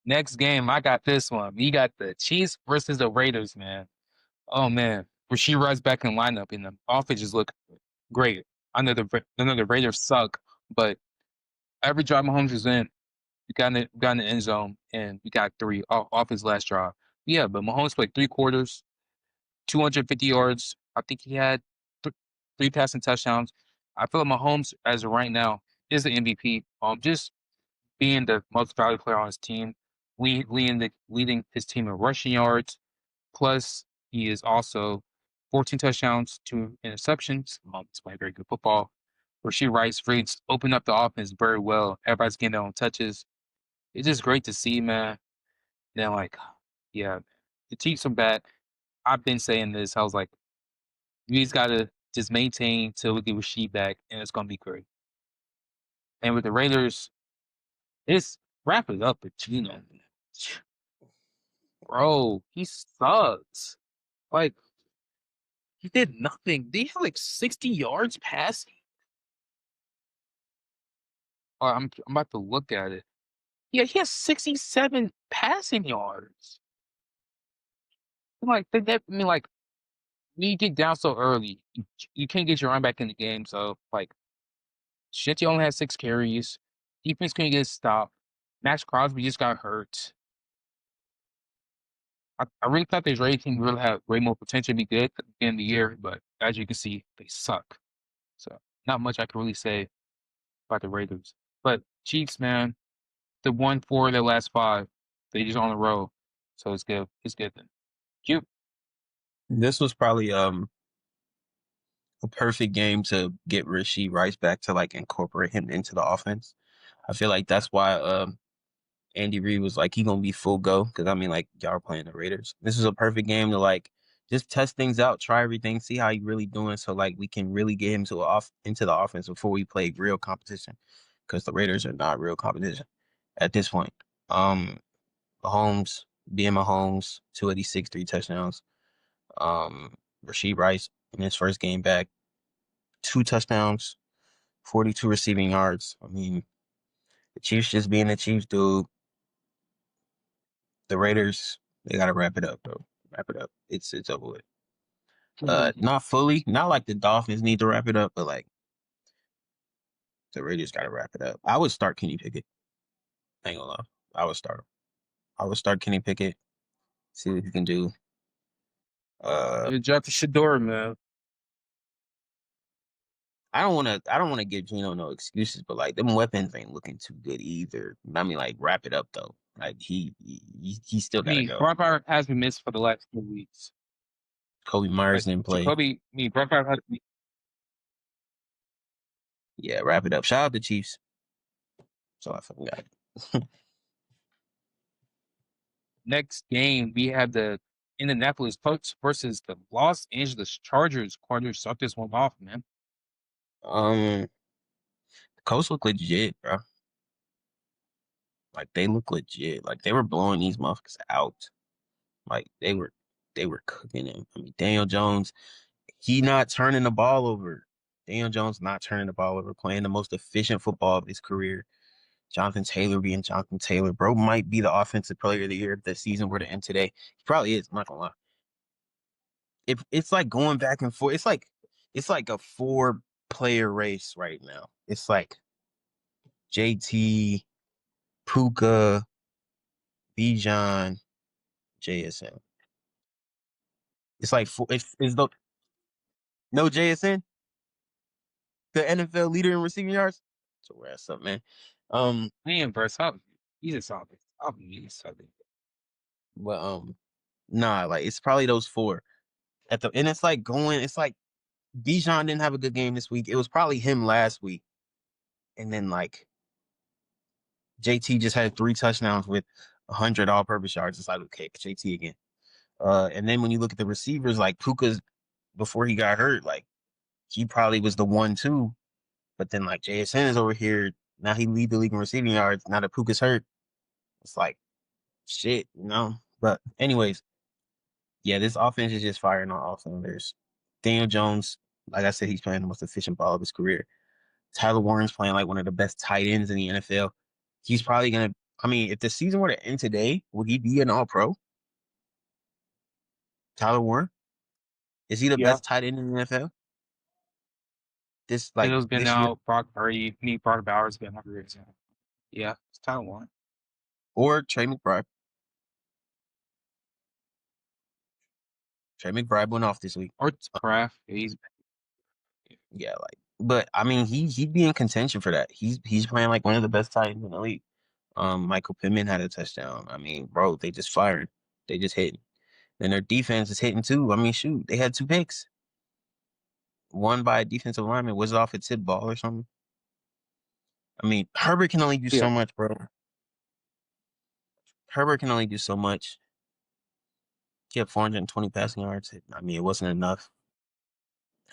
B: Next game, I got this one. We got the Chiefs versus the Raiders, man. Oh man, Rasheed Rice back in lineup, and the offense just look great. I know the Raiders suck, but every drive Mahomes is in, we got in the end zone, and we got three off his last drive. Yeah, but Mahomes played 3 quarters, 250 yards. I think he had 3 passing touchdowns. I feel like Mahomes, as of right now, is the MVP. Just being the most valuable player on his team, leading his team in rushing yards. Plus, he is also 14 touchdowns, 2 interceptions. He's playing very good football. Rasheed Rice reads open up the offense very well. Everybody's getting their own touches. It's just great to see, man. Then, like, yeah, the Chiefs are bad. I've been saying this. I was like, you just gotta just maintain till we get Rasheed back, and it's gonna be great. And with the Raiders, it's wrap it up with Gino. Bro, he sucks. Like, he did nothing. They had like 60 yards passing. I'm about to look at it. Yeah, he has 67 passing yards. Like I mean, like when you get down so early, you can't get your run back in the game. So like, shit, you only had 6 carries. Defense couldn't get a stop. Max Crosby just got hurt. I really thought this Raiders team really had way more potential to be good at the beginning of the year, but as you can see, they suck. So not much I can really say about the Raiders. But Chiefs, man, they won 4 of their last 5. They just on the road, so it's good. It's good then. Cute.
A: This was probably a perfect game to get Rasheed Rice back to like incorporate him into the offense. I feel like that's why Andy Reid was like he gonna be full go because I mean like y'all are playing the Raiders. This is a perfect game to like just test things out, try everything, see how he really doing, so like we can really get him to off into the offense before we play real competition because the Raiders are not real competition at this point. Um, Mahomes being Mahomes, 286, 3 touchdowns. Rasheed Rice in his first game back, 2 touchdowns, 42 receiving yards. I mean, the Chiefs just being the Chiefs, dude. The Raiders, they gotta wrap it up, though. Wrap it up. It's over with. Not fully, not like the Dolphins need to wrap it up, but like the Raiders gotta wrap it up. I would start Kenny Pickett. I ain't gonna lie. I would start him. I would start Kenny Pickett. See what he can do. Uh,
B: You drafted Shador, man.
A: I don't wanna give Gino no excuses, but like them weapons ain't looking too good either. I mean, like wrap it up though. Like he still
B: I
A: gotta
B: mean,
A: go.
B: Brock Bowers has been missed for the last 2 weeks.
A: Kobe Myers
B: Like
A: didn't play.
B: Jacoby, I mean, Brock Bowers has
A: Yeah, wrap it up. Shout out to Chiefs. So I fucking got it.
B: next game. We have the Indianapolis Colts versus the Los Angeles Chargers. Chargers start this one off, man.
A: um, the Colts look legit, bro. Like they look legit. Like they were blowing these motherfuckers out. Like they were cooking him. I mean, Daniel Jones, he not turning the ball over. Daniel Jones not turning the ball over, playing the most efficient football of his career. Jonathan Taylor being Jonathan Taylor. Bro might be the offensive player of the year if the season were to end today. He probably is, I'm not gonna lie. It's like going back and forth. It's like a 4 player race right now. It's like JT, Puka, Bijan, JSN. It's like it's the no JSN, the NFL leader in receiving yards. So where that's up, man. Um,
B: Man, verse up. He's a solid. He's solid.
A: but nah, like it's probably those 4 at the and it's like going. It's like Bijan didn't have a good game this week. It was probably him last week. And then like JT just had 3 touchdowns with 100 all-purpose yards. It's like, okay, JT again. And then when you look at the receivers, like Puka's before he got hurt, like he probably was the 1-2. But then like JSN is over here. Now he lead the league in receiving yards. Now that Puka's hurt, it's like shit, you know. But anyways, yeah, this offense is just firing on all cylinders. Daniel Jones, like I said, he's playing the most efficient ball of his career. Tyler Warren's playing like one of the best tight ends in the NFL. He's probably gonna. I mean, if the season were to end today, would he be an All-Pro? Tyler Warren, is he the
B: Yeah.
A: best tight end in the NFL
B: Kittle's been
A: this year?
B: out. Brock Bowers been out. Yeah, it's Tyler Warren.
A: Or Trey McBride? Trey McBride went off this week.
B: Or it's Kraft. He's
A: Yeah, like, but I mean, he'd be in contention for that. He's playing like one of the best tight ends in the league. Michael Pittman had a touchdown. I mean, bro, they just fired. They just hitting. And their defense is hitting too. I mean, shoot, they had 2 picks. One by a defensive lineman. Was it off a tip ball or something? I mean, Herbert can only do
B: yeah.
A: so much, bro. Herbert can only do so much. He had 420 passing yards. I mean, it wasn't enough.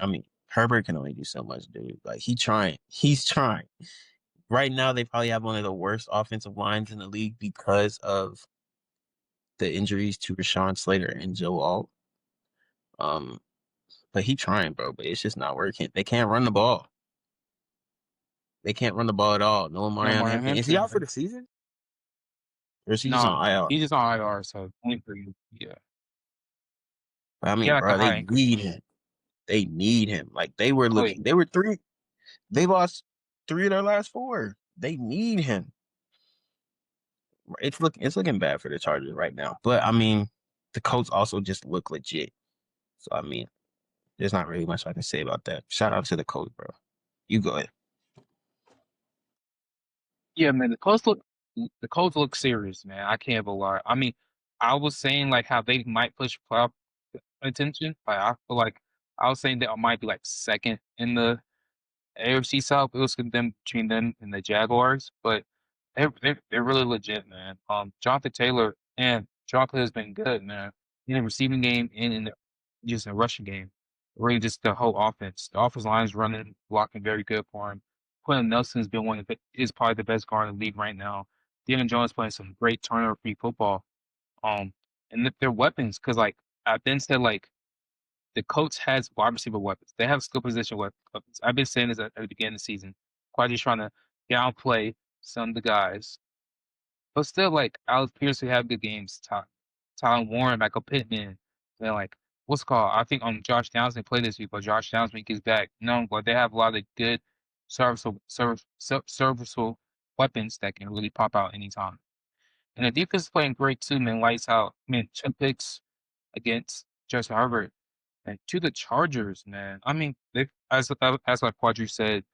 A: I mean, Herbert can only do so much, dude. Like, he's trying. He's trying. Right now, they probably have one of the worst offensive lines in the league because of the injuries to Rashawn Slater and Joe Alt. But he trying, bro. But it's just not working. They can't run the ball. They can't run the ball at all. No Marion
B: Marion
A: Hampton. Is he
B: Hampton.
A: out for the season? Or is he just
B: No,
A: on IR?
B: he's just on IR, so only for you. Yeah.
A: I
B: He had
A: mean,
B: like a
A: bro, they
B: high ankle.
A: need him. They need him. Like they were
B: Oh, yeah.
A: looking. They were three. They lost 3 of their last 4. They need him. It's looking bad for the Chargers right now. But I mean, the Colts also just look legit. So I mean, there's not really much I can say about that. Shout out to the Colts, bro. You go ahead.
B: Yeah, man. The Colts look serious, man. I can't even lie. I mean, I was saying like how they might push playoff attention. Like I feel like I was saying that I might be like second in the AFC South. It was between them and the Jaguars, but they're really legit, man. Jonathan Taylor and Jonathan has been good, man. In the receiving game and in the just a rushing game. Really, just the whole offense. The offense line is running, blocking very good for him. Quentin Nelson's been is probably the best guard in the league right now. Daniel Jones playing some great turnover-free football. Um, and their weapons, because like I've been said, like the Colts has wide receiver weapons. They have skill position weapons. I've been saying this at the beginning of the season. Quite just trying to downplay some of the guys. But still, like Alex Pierce, who have good games. Tyler Warren, Michael Pittman, and like what's it called? I think Josh Downs didn't play this week, but Josh Downs when he gets back, no, but they have a lot of good serviceable weapons that can really pop out anytime. And the defense is playing great too, man. Lights out. I mean, 2 picks against Justin Herbert. And to the Chargers, man. I mean, they as like Quadri said,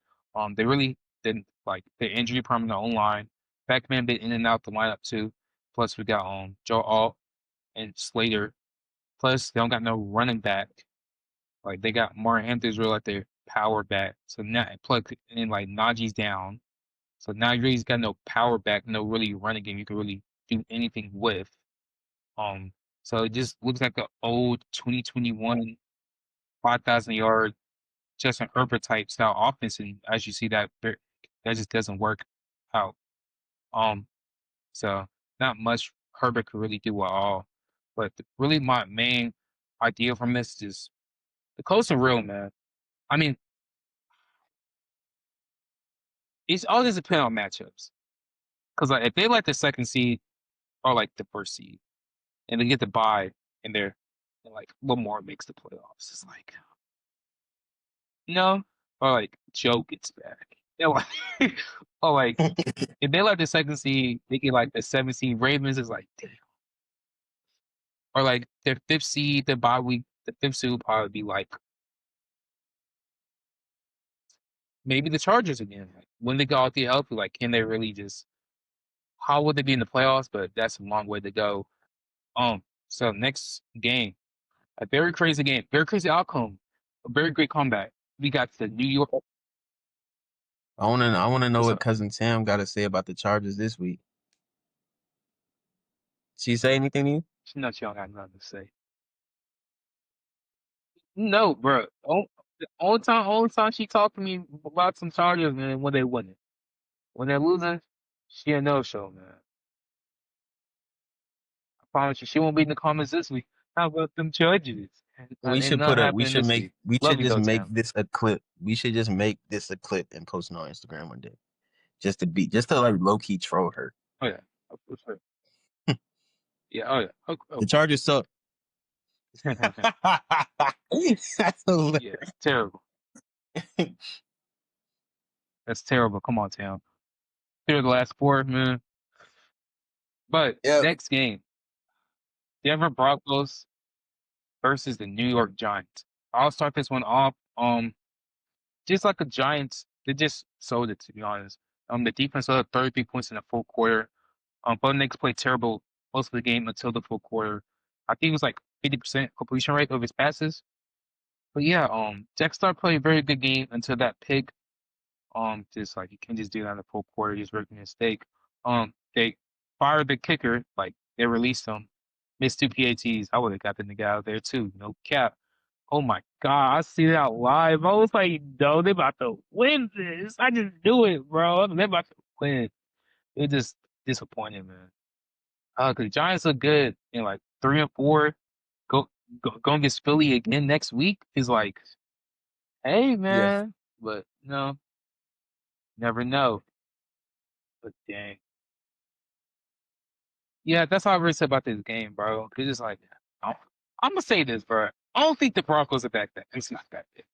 B: they really didn't like the injury problem in the line. Beckman been in and out the lineup too. Plus we got Joe Alt and Slater. Plus they don't got no running back. Like they got Martin Hampton's real like their power back. So now plug in like Najee's down. So now you really got no power back, no really running game you can really do anything with. Um, so it just looks like an old 2021 5,000 yard Justin Herbert type style offense, and as you see that just doesn't work out. Um, so not much Herbert could really do at all. But really, my main idea from this is the Colts are real, man. I mean, it's all just depend on matchups. Because like, if they like the second seed or like the first seed, and they get the bye, and like Lamar makes the playoffs, it's like no, or like Joe gets back. They're like, or like if they like the second seed, they get like the 7th seed. Ravens is like, damn. Or like their 5th seed, the bye week, the 5th seed will probably be like maybe the Chargers again. Like, when they go out there healthy, like can they really just how would they be in the playoffs? But that's a long way to go. So next game, a very crazy game, very crazy outcome. a very great comeback. We got the New York.
A: I wanna know
B: What's
A: what
B: up?
A: cousin Sam got to say about the Chargers this week. She say anything to you?
B: No, she don't got nothing to say. No, bro. The only time she talked to me about some Chargers, man, when they winning. When they're losing, she a no show, man. I promise you, she won't be in the comments this week. How about them Chargers?
A: We
B: Ain't
A: should
B: nothing happening this week.
A: we
B: Love
A: should
B: you
A: just
B: though,
A: make
B: Tam.
A: this a clip. We should just make this a clip and post it on Instagram one day. Just to like low key troll her.
B: Oh yeah, for sure. Yeah, oh yeah.
A: The Chargers suck. That's
B: Yeah,
A: hilarious.
B: terrible. That's terrible. Come on, Tam. Clear the last four, man. But
A: Yep.
B: next game, Denver Broncos versus the New York Giants. I'll start this one off. Just like the Giants, they just sold it to be honest. The defense had 33 points in the full quarter. Bo Nix played terrible most of the game until the full quarter. I think it was like 50% completion rate of his passes. But yeah, Dexter played a very good game until that pick. Just like you can't just do that in the full quarter, just making a mistake. They fired the kicker, like they released him. Missed two PATs. I would have got the nigga out of there too. No cap. Oh my god, I see that live. I was like, no, they about to win this. I just knew it, bro. They about to win. It just disappointing, man. Cause the Giants look good in like 3 and 4. Go go against Philly again next week is like, hey
A: Yeah.
B: man. But no, never know. But dang. Yeah, that's all I really said about this game, bro. Cause it's like I'm gonna say this, bro. I don't think the Broncos are that. It's not that big.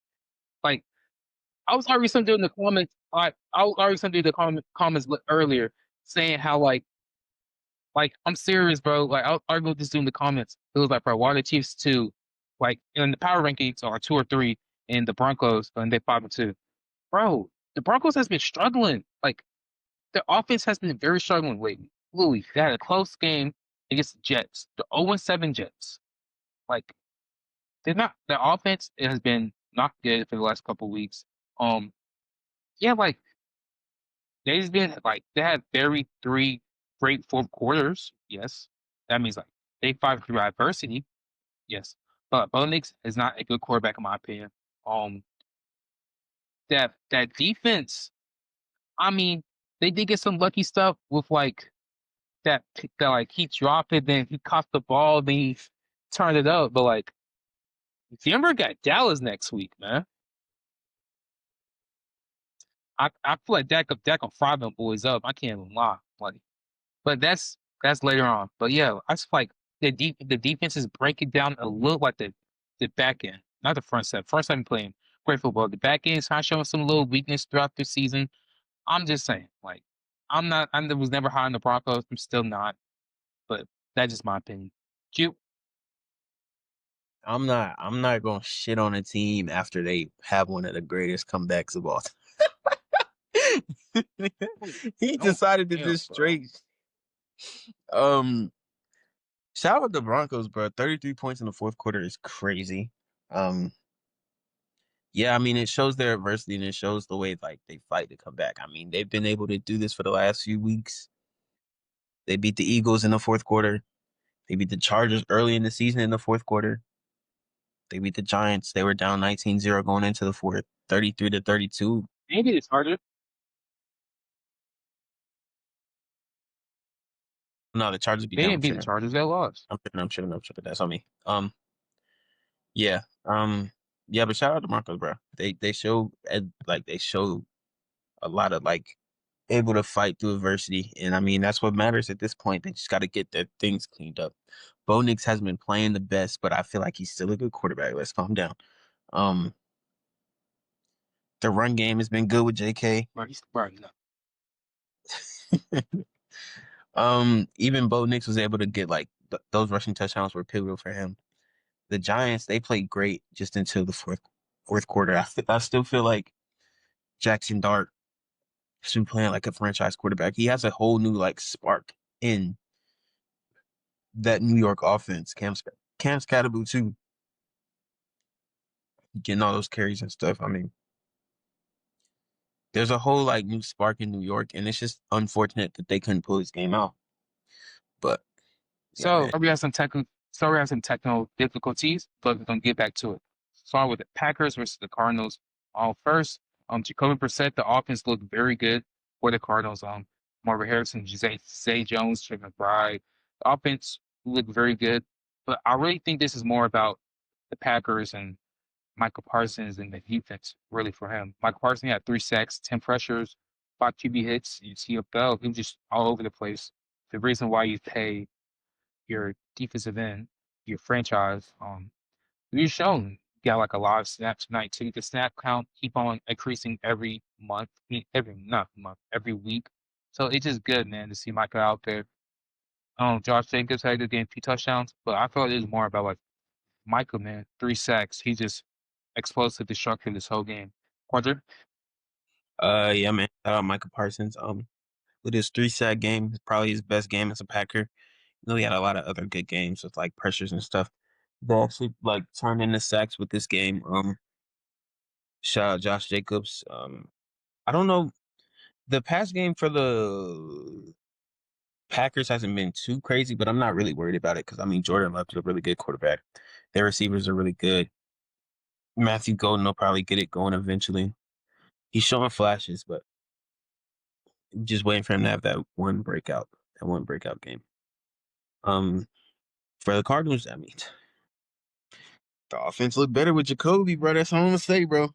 B: Like I was arguing something in the comments. I was arguing something in the comments earlier, saying how like I'm serious, bro. Like I was arguing with this dude in the comments. It was like, bro, why are the Chiefs two? Like in the power rankings are 2 or 3, and the Broncos and they 5 and 2. Bro, the Broncos has been struggling. Like their offense has been very struggling lately. Louis, they had a close game against the Jets, the 0-7 Jets. Like they're not their offense it has been not good for the last couple of weeks. Um, yeah, like they've been like they had very 3 great fourth quarters. Yes, that means like they fight through adversity. Yes, but Bo Nix is not a good quarterback in my opinion. Um, that defense. I mean, they did get some lucky stuff with like that like he dropped it, then he caught the ball, then he turned it up. But like Denver got Dallas next week, man. I feel like Dak will fry them boys up. I can't even lie. Like, but that's later on. But yeah, I just feel like the defense is breaking down a little like the back end, not the front set. Front seven playing great football. The back end is kind of showing some little weakness throughout the season. I'm just saying, like, I was never high on the Broncos. I'm still not, but that's just my opinion. Cute.
A: I'm not gonna shit on a team after they have one of the greatest comebacks of all time. He
B: No,
A: decided to
B: damn,
A: just
B: bro.
A: straight um shout out the Broncos, bro. 33 points in the fourth quarter is crazy. Um yeah, I mean it shows their adversity and it shows the way like they fight to come back. I mean, they've been able to do this for the last few weeks. They beat the Eagles in the fourth quarter. They beat the Chargers early in the season in the fourth quarter. They beat the Giants. They were down 19-0 going into the fourth, 33-32.
B: Maybe it's harder.
A: No, the Chargers beat
B: They
A: them.
B: didn't
A: I'm
B: beat the
A: tripping.
B: Chargers. They lost.
A: I'm tripping. That's on me. Yeah. Yeah, but shout out to Broncos, bro. They show like they show a lot of like able to fight through adversity, and I mean that's what matters at this point. They just got to get their things cleaned up. Bo Nix hasn't been playing the best, but I feel like he's still a good quarterback. Let's calm down. Um, the run game has been good with J.K.
B: Bro, he's bro, no.
A: Even Bo Nix was able to get like those rushing touchdowns were pivotal for him. The Giants, they played great just until the fourth quarter. I still feel like Jackson Dart has been playing like a franchise quarterback. He has a whole new like spark in that New York offense. Cam Scatterboo too. getting all those carries and stuff. I mean, there's a whole like new spark in New York, and it's just unfortunate that they couldn't pull this game out. But yeah,
B: So
A: man.
B: we have some technical difficulties, but we're gonna get back to it. Start with the Packers versus the Cardinals. First, Jacoby Brissett, the offense looked very good for the Cardinals. Marvin Harrison, Zay Jones, Trey McBride. The offense looked very good, but I really think this is more about the Packers and Michael Parsons and the defense, really for him. Michael Parsons had 3 sacks, 10 pressures, 5 QB hits. You see a bell, he was just all over the place. The reason why you pay your defensive end, your franchise, you've shown you got like a lot of snaps tonight too. The snap count keep on increasing every month, every not month, every week. So it's just good, man, to see Michael out there. Josh Jacobs had a good game, 2 touchdowns, but I thought it was more about like Michael, man, 3 sacks. He just explosive destructive this whole game. Quadri?
A: Yeah, man. Shout out Michael Parsons. With his 3 sack game, it's probably his best game as a Packer. You know, he had a lot of other good games with like pressures and stuff. They actually like turned into sacks with this game. Shout out Josh Jacobs. I don't know. The pass game for the Packers hasn't been too crazy, but I'm not really worried about it because I mean Jordan Love is a really good quarterback. Their receivers are really good. Matthew Golden will probably get it going eventually. He's showing flashes, but I'm just waiting for him to have that one breakout game. Um, for the Cardinals, I mean, the offense looked better with Jacoby, bro. That's all I'm gonna say, bro. All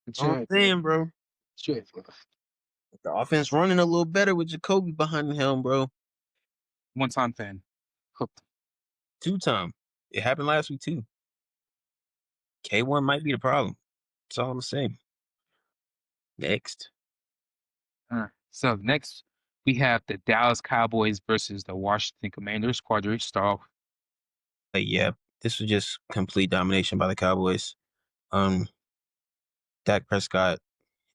A: I'm
B: Sure, bro.
A: saying, bro.
B: Sure, bro.
A: The offense running a little better with Jacoby behind the helm, bro.
B: One-time fan. Hooked.
A: 2 time. It happened last week too. K1 might be the problem. That's all I'm saying. Next.
B: So next we have the Dallas Cowboys versus the Washington Commanders. Quadri, start off.
A: Yeah, this was just complete domination by the Cowboys. Um, Dak Prescott,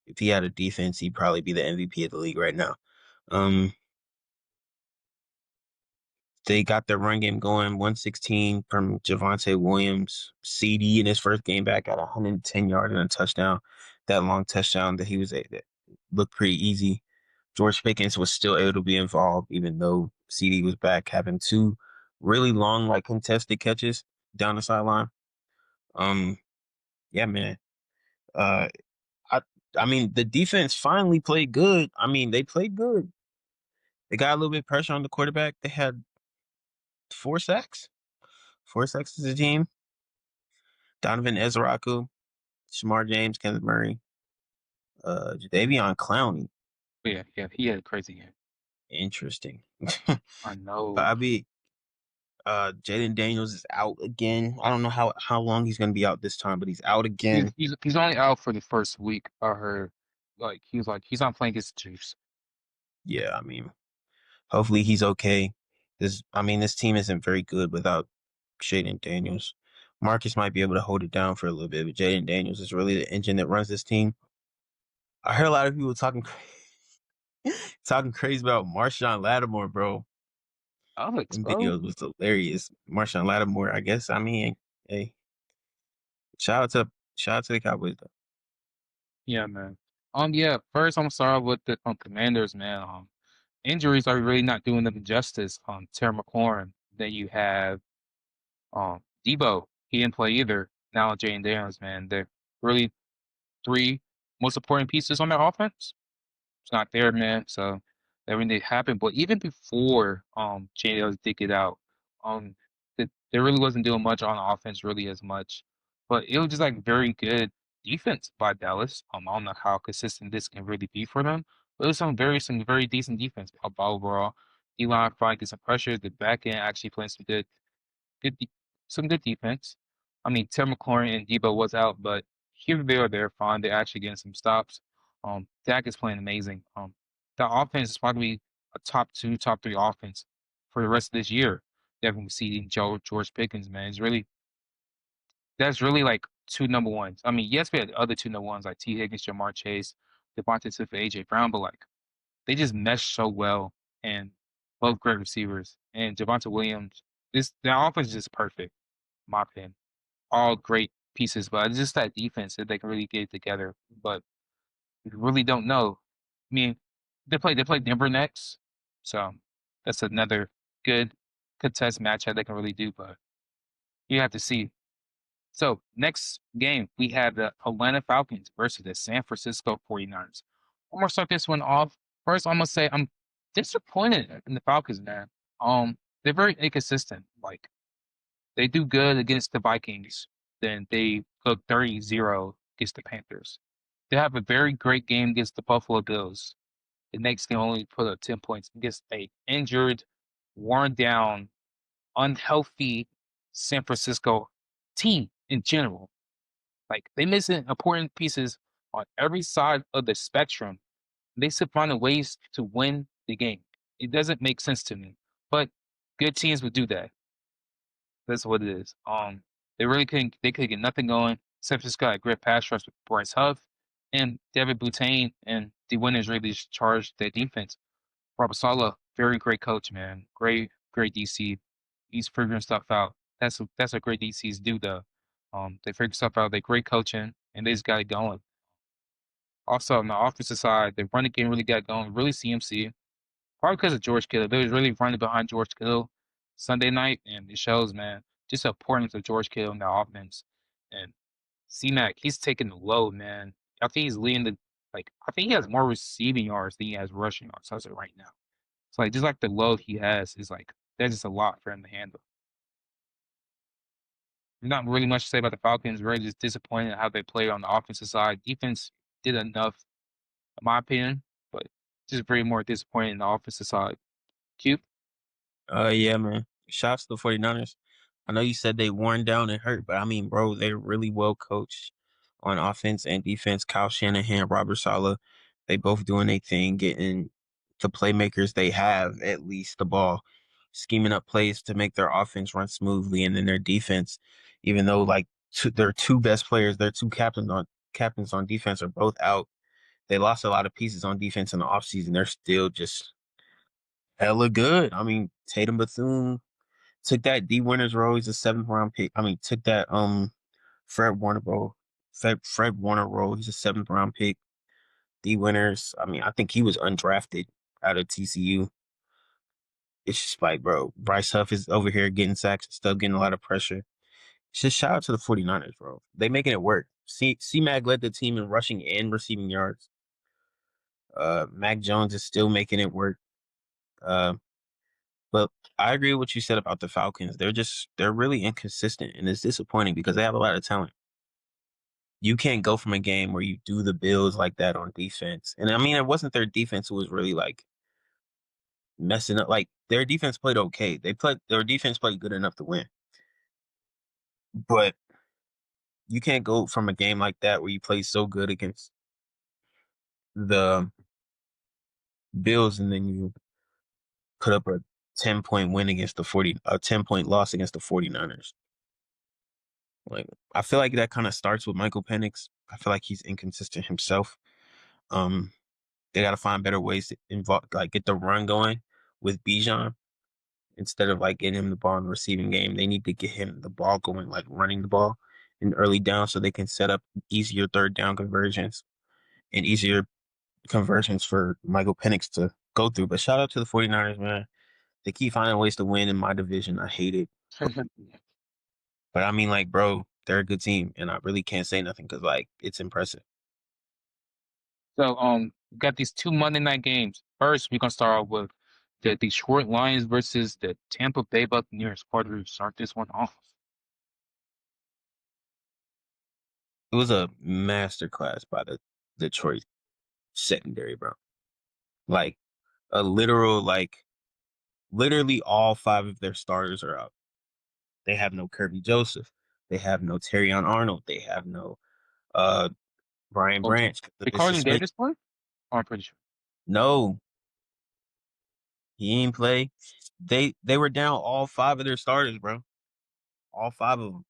A: if he had a defense, he'd probably be the MVP of the league right now. Um, they got their run game going, 116 from Javonte Williams. CD in his first game back got 110 yards and a touchdown. That long touchdown that that looked pretty easy. George Pickens was still able to be involved, even though CD was back, having 2 really long, like contested catches down the sideline. Um, yeah, man. Uh, I, I mean, the defense finally played good. I mean, they played good. They got a little bit of pressure on the quarterback. They had 4 sacks, 4 sacks as a team. Donovan Ezraku, Shamar James, Kenneth Murray, Jadeveon Clowney.
B: Yeah, yeah, he had a crazy game.
A: Interesting.
B: I
A: But
B: know.
A: I mean, Jaden Daniels is out again. I don't know how long he's gonna be out this time, but he's out again.
B: He's only out for the first week. I heard. Like he's not playing against the Chiefs.
A: Yeah, I mean, hopefully he's okay. This team isn't very good without Jaden Daniels. Marcus might be able to hold it down for a little bit, but Jaden Daniels is really the engine that runs this team. I heard a lot of people talking crazy about Marshawn Lattimore, bro.
B: Alex,
A: Them
B: bro.
A: videos was hilarious. Marshawn Lattimore, I guess. I mean, hey, shout out to shout out to the Cowboys though.
B: Yeah, man. Yeah. First, I'm sorry with the Commanders, man. Injuries are really not doing them justice. Terry McLaurin. Then you have Debo. He didn't play either. Now Jane Daniels, man. They're really 3 most important pieces on their offense. It's not there, man. So everything happened. But even before JDLs did get out, um there really wasn't doing much on offense really as much. But it was just like very good defense by Dallas. I don't know how consistent this can really be for them. But it was some very decent defense overall. D-line finally get some pressure. The back end actually playing good de- some good defense. I mean, Tim McLaurin and Debo was out, but here they are, they're fine. They're actually getting some stops. Dak is playing amazing. The offense is probably a top 2, top 3 offense for the rest of this year. Devin seeing George Pickens, man, is really that's really like 2 number ones. I mean, yes, we had other 2 number ones like T. Higgins, Jamar Chase, Devontae Smith, AJ Brown, but like they just mesh so well and both great receivers. And Javonte Williams, this their offense is just perfect, in my opinion. All great pieces, but it's just that defense that they can really get it together. But we really don't know. I mean, they play Denver next, so that's another good contest matchup they can really do. But you have to see. So next game we have the Atlanta Falcons versus the San Francisco 49ers. I'm gonna start this one off. First, I'm gonna say I'm disappointed in the Falcons, man. They're very inconsistent. Like they do good against the Vikings, then they go 30-0 against the Panthers. They have a very great game against the Buffalo Bills. The next game only put up 10 points against a injured, worn down, unhealthy San Francisco team in general. Like they missing important pieces on every side of the spectrum. They still finding ways to win the game. It doesn't make sense to me, but good teams would do that. That's what it is. They really couldn't. They could get nothing going. San Francisco had a great pass rush with Bryce Huff and David Boutain, and the winners really just charged their defense. Robert Saleh, very great coach, man. Great DC. He's figuring stuff out. That's what great DCs do, though. They figure stuff out. They're great coaching, and they just got it going. Also, on the offensive side, the running game really got going. Really CMC. Probably because of George Kittle. They was really running behind George Kittle Sunday night, and it shows, man, just the importance of George Kittle in the offense. And C-Mac, he's taking the load, man. I think he's leading the I think he has more receiving yards than he has rushing yards as of right now. It's like just like the load he has is like that's just a lot for him to handle. Not really much to say about the Falcons. Really just disappointed how they played on the offensive side. Defense did enough, in my opinion, but just very more disappointed in the offensive side. Cute.
A: Yeah, man. Shouts to the 49ers. I know you said they worn down and hurt, but I mean, bro, they're really well coached on offense and defense. Kyle Shanahan, Robert Saleh, they both doing their thing, getting the playmakers they have at least the ball, scheming up plays to make their offense run smoothly, and then their defense, even though like their two best players, their two captains on defense are both out. They lost a lot of pieces on defense in the offseason. They're still just hella good. I mean, Tatum Bethune took that D Winners role. He's a seventh round pick. I mean, took that Fred Warner role. Fred Warner role. He's a seventh round pick. D Winners. I mean, I think he was undrafted out of TCU. It's just like, bro, Bryce Huff is over here getting sacks and stuff, getting a lot of pressure. It's just shout out to the 49ers, bro. They making it work. C-Mag led the team in rushing and receiving yards. Mac Jones is still making it work. Uh, But I agree with what you said about the Falcons. They're really inconsistent, and it's disappointing because they have a lot of talent. You can't go from a game where you do the Bills like that on defense. And I mean, it wasn't their defense who was really like messing up. Like their defense played okay. Their defense played good enough to win. But you can't go from a game like that where you play so good against the Bills and then you put up a 10-point win against a 10-point loss against the 49ers. Like I feel like that kind of starts with Michael Penix. I feel like he's inconsistent himself. Um, they got to find better ways to involve, like get the run going with Bijan instead of like getting him the ball in the receiving game. They need to get him the ball going, like running the ball in early down, so they can set up easier third down conversions and easier conversions for Michael Penix to go through. But shout out to the 49ers, man. They keep finding ways to win in my division. I hate it. But I mean, like, bro, they're a good team, and I really can't say nothing because, like, it's impressive.
B: So we got these two Monday night games. First, we're gonna start off with the Detroit Lions versus the Tampa Bay Buccaneers. Carter, to start this one off.
A: It was a masterclass by the Detroit secondary, bro. Like, a literal, like, literally all five of their starters are out. They have no Kirby Joseph. They have no Terrion Arnold. They have no uh Brian
B: Oh,
A: Branch.
B: did
A: It's
B: Carlton
A: suspension.
B: Davis play? Oh, I'm pretty sure.
A: No, he ain't play. They were down all five of their starters, bro. All five of them.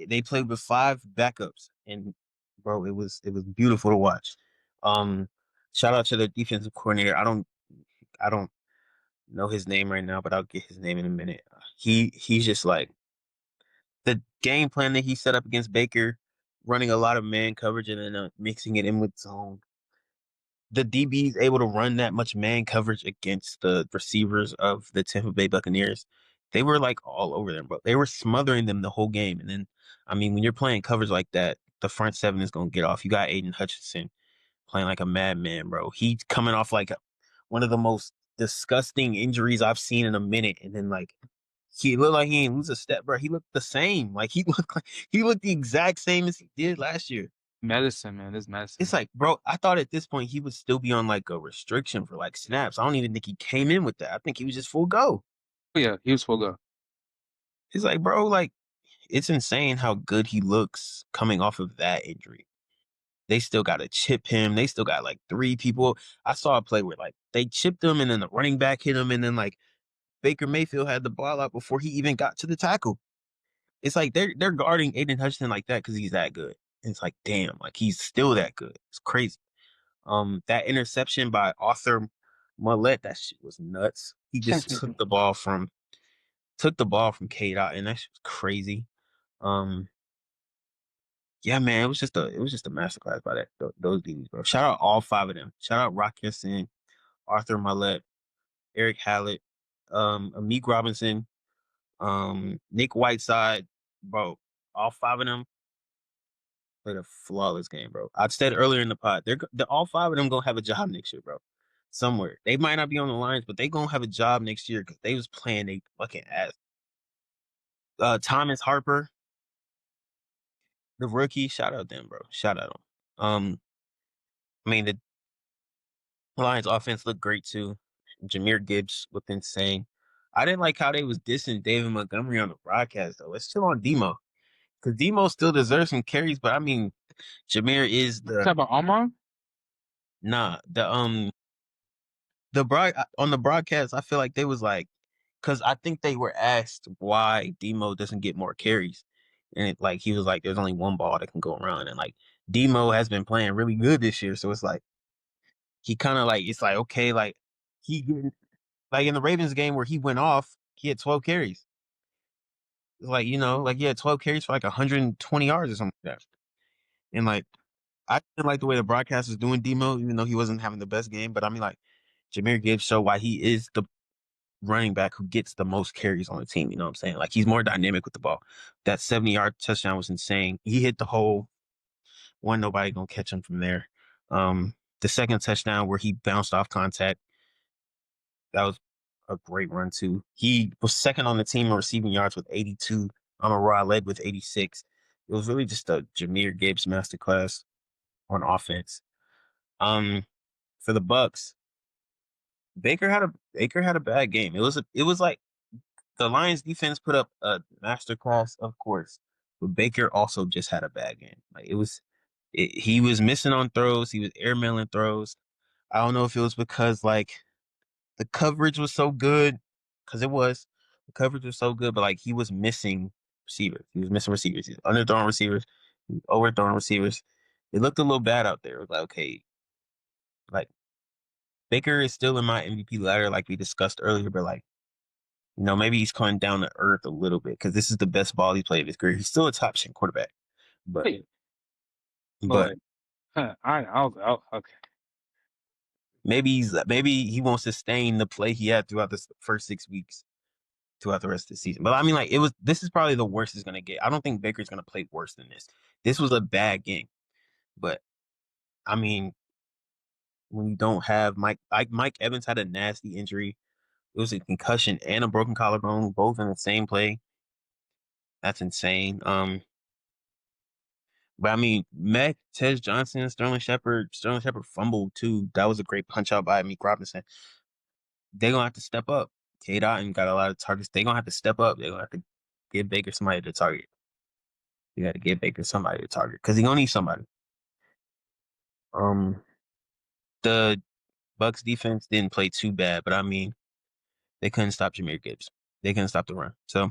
A: They played with five backups, and bro, it was beautiful to watch. Um, Shout out to the defensive coordinator. I don't know his name right now, but I'll get his name in a minute. He's just like the game plan that he set up against Baker, running a lot of man coverage and then mixing it in with zone. The DB's able to run that much man coverage against the receivers of the Tampa Bay Buccaneers. They were like all over them, bro. They were smothering them the whole game. And then, I mean, when you're playing coverage like that, the front seven is gonna get off. You got Aiden Hutchinson playing like a madman, bro. He's coming off like one of the most disgusting injuries I've seen in a minute, and then like he looked like he ain't lose a step, bro. He looked the same. Like he looked the exact same as he did last year.
B: Medicine, man. This
A: It's
B: medicine.
A: like, bro, I thought at this point he would still be on like a restriction for like snaps. I don't even think he came in with that. I think he was just full go.
B: But yeah, he was full go.
A: It's like, bro, like it's insane how good he looks coming off of that injury. They still got to chip him. They still got like three people. I saw a play where like they chipped him and then the running back hit him and then like Baker Mayfield had the ball out before he even got to the tackle. It's like they're guarding Aiden Hutchinson like that because he's that good. And it's like, damn, like he's still that good. It's crazy. That interception by Arthur Millette, that shit was nuts. He just took the ball from K Dot, and that shit was crazy. Um, yeah, man, it was just a masterclass by those dudes, bro. Shout out all five of them. Shout out Rock Ya-Sin, Arthur Millette, Eric Hallett, Amik Robinson, Nick Whiteside, bro. All five of them played a flawless game, bro. I said earlier in the pod, they're all five of them gonna have a job next year, bro. Somewhere they might not be on the Lions, but they gonna have a job next year because they was playing a fucking ass. Thomas Harper, the rookie, shout out them, bro. Shout out them. I mean the Lions offense looked great too. Jameer Gibbs looked insane. I didn't like how they was dissing David Montgomery on the broadcast though. Let's chill on Demo because Demo still deserves some carries, but I mean Jameer is the
B: Talk about Armon?
A: nah the broad on the broadcast. I feel like they was like because I think they were asked why Demo doesn't get more carries, and like he was like, "There's only one ball that can go around," and like Demo has been playing really good this year, so it's like he kind of like it's like okay, like he getting like in the Ravens game where he went off, he had 12 carries. It's like like he had 12 carries for like 120 yards or something like that, and like I didn't like the way the broadcast was doing Demo, even though he wasn't having the best game. But I mean, like Jameer Gibbs showed why he is the running back who gets the most carries on the team. You know what I'm saying? Like he's more dynamic with the ball. That 70-yard touchdown was insane. He hit the hole. One nobody gonna catch him from there. The second touchdown where he bounced off contact, that was a great run too. He was second on the team in receiving yards with 82. Raw led with 86. It was really just a Jameer Gibbs masterclass on offense. Um, for the Bucks, Baker had a bad game. It was like the Lions defense put up a masterclass, of course, but Baker also just had a bad game. Like he was missing on throws. He was airmailing throws. I don't know if it was because like the coverage was so good, because the coverage was so good, but like he was missing receivers. He was missing receivers. He's underthrowing receivers. He's overthrowing receivers. It looked a little bad out there. It was like okay, like Baker is still in my MVP ladder, like we discussed earlier, but like maybe he's coming down to earth a little bit because this is the best ball he played in his career. He's still a top 10 quarterback, but
B: Wait,
A: but
B: but okay.
A: maybe he won't sustain the play he had throughout the first 6 weeks throughout the rest of the season. But I mean, like this is probably the worst it's gonna get. I don't think Baker's gonna play worse than this. This was a bad game, but I mean, when you don't have Mike Evans had a nasty injury. It was a concussion and a broken collarbone, both in the same play. That's insane. But I mean, Mac, Tej Johnson, Sterling Shepard fumbled too. That was a great punch out by Meek Robinson. They're gonna have to step up. K Dot got a lot of targets. They're gonna have to step up. They're gonna have to give Baker somebody to target. You got to give Baker somebody to target because he gonna need somebody. Um, the Bucks defense didn't play too bad, but I mean, they couldn't stop Jameer Gibbs. They couldn't stop the run. So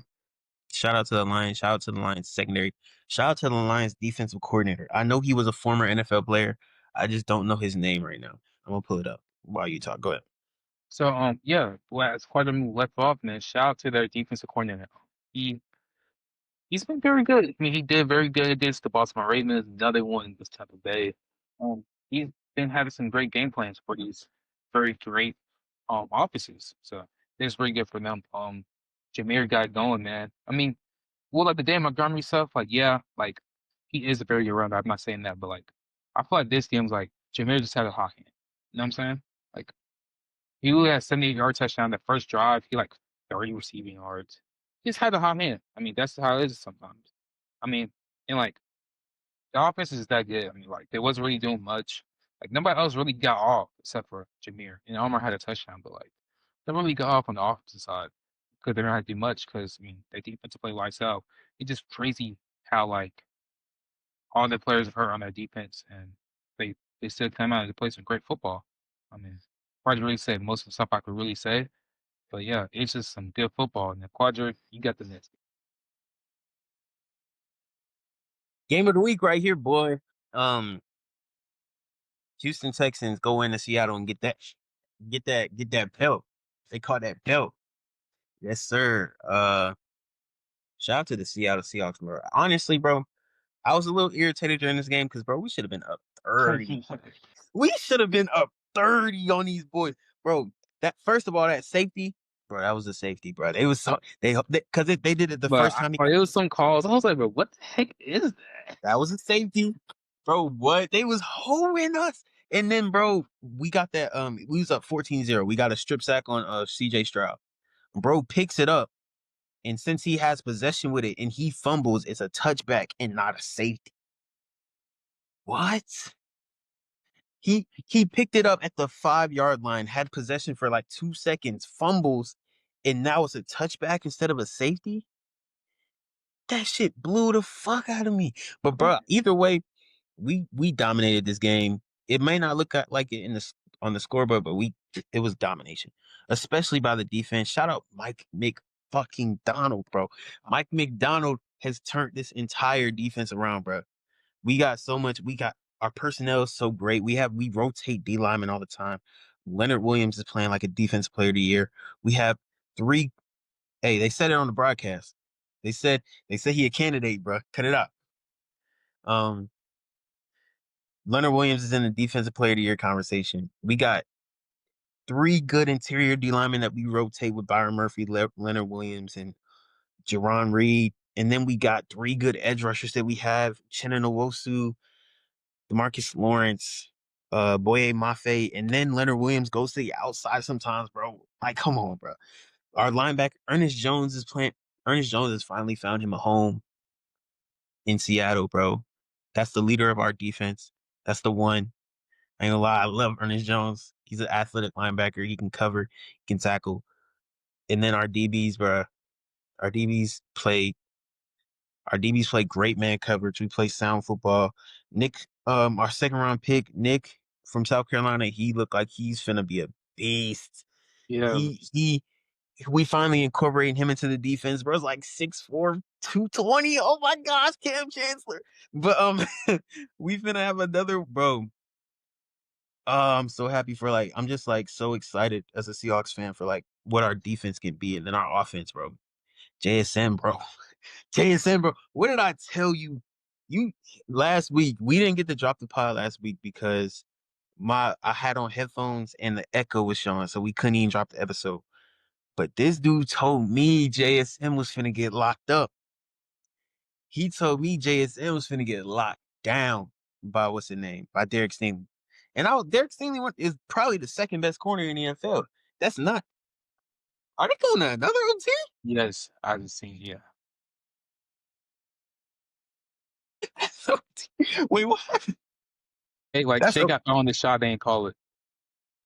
A: shout out to the Lions. Shout out to the Lions secondary. Shout out to the Lions defensive coordinator. I know he was a former NFL player. I just don't know his name right now. I'm gonna pull it up while you talk. Go ahead.
B: So yeah, well, as Quantum left off, man, shout out to their defensive coordinator. He He's been very good. I mean, he did very good against the Baltimore Ravens. Another one was Tampa Bay. He's been having some great game plans for these very great offices. So it's very good for them. Jameer got going, man. I mean, well, like the Dan Montgomery stuff, like yeah, like he is a very good runner. I'm not saying that, but like I feel like this game's like Jameer just had a hot hand. You know what I'm saying? Like he only had 78-yard touchdown. The first drive, he like 30 receiving yards. He just had a hot hand. I mean, that's how it is sometimes. I mean, and like the offense is that good. I mean, like they wasn't really doing much. Like nobody else really got off except for Jameer. And Omar had a touchdown, but like they really got off on the offensive side because they don't have to do much. Because I mean, their defensive play lights out. It's just crazy how like all the players are hurt on that defense, and they still come out and play some great football. I mean, hard to really say most of the stuff I could really say, but yeah, it's just some good football. And the Quadra, you got the Nets.
A: Game of the week right here, boy. Houston Texans go into Seattle and get that belt. They call that belt. Yes, sir. Shout out to the Seattle Seahawks, bro. Honestly, bro, I was a little irritated during this game because, bro, we should have been up 30. We should have been up 30 on these boys, bro. That first of all, that safety, bro, that was a safety, bro. They was so because they did it the
B: But
A: first time.
B: it was some calls. I was like, but what the heck is that?
A: That was a safety, bro. What they was holding us, and then, bro, we got that. We was up 14-0. We got a strip sack on C.J. Stroud. Bro picks it up, and since he has possession with it and he fumbles, it's a touchback and not a safety. What? He picked it up at the 5-yard line, had possession for like 2 seconds, fumbles, and now it's a touchback instead of a safety. That shit blew the fuck out of me. But bro, either way, we dominated this game. It may not look like it on the scoreboard, but it was domination, especially by the defense. Shout out Mike fucking Donald, bro. Mike McDonald has turned this entire defense around, bro. We got so much. We got our personnel is so great. We rotate D linemen all the time. Leonard Williams is playing like a defense player of the year. We have three. Hey, they said it on the broadcast. They said he a candidate, bro. Cut it out. Um, Leonard Williams is in the defensive player of the year conversation. We got three good interior D linemen that we rotate with Byron Murphy, Leonard Williams, and Jerron Reed. And then we got three good edge rushers that we have: Chinna Nwosu, DeMarcus Lawrence, Boye Mafe, and then Leonard Williams goes to the outside sometimes, bro. Like, come on, bro. Our linebacker, Ernest Jones is playing. Ernest Jones has finally found him a home in Seattle, bro. That's the leader of our defense. That's the one. I ain't gonna lie, I love Ernest Jones. He's an athletic linebacker. He can cover, he can tackle. And then our DBs, bro. Our DBs play Our DBs play great man coverage. We play sound football. Nick, our second round pick, Nick from South Carolina, he looked like he's finna be a beast.
B: Yeah,
A: He we finally incorporated him into the defense. Bro's like 6'4", 220. Oh my gosh, Cam Chancellor. But we finna have another bro. I'm so happy for I'm just so excited as a Seahawks fan for what our defense can be and then our offense, bro. JSN, bro. JSN, bro. What did I tell you? You last week we didn't get to drop the pod last week because I had on headphones and the echo was showing, so we couldn't even drop the episode. But this dude told me JSN was finna get locked up. He told me JSN was finna get locked down by what's his name? By Derek Stingley. And Derek Stingley is probably the second best corner in the NFL. That's not. Are they going to another OT?
B: yes, I just seen. Yeah,
A: Wait, what?
B: hey, like
A: That's
B: Shea got on the shot, they ain't call it.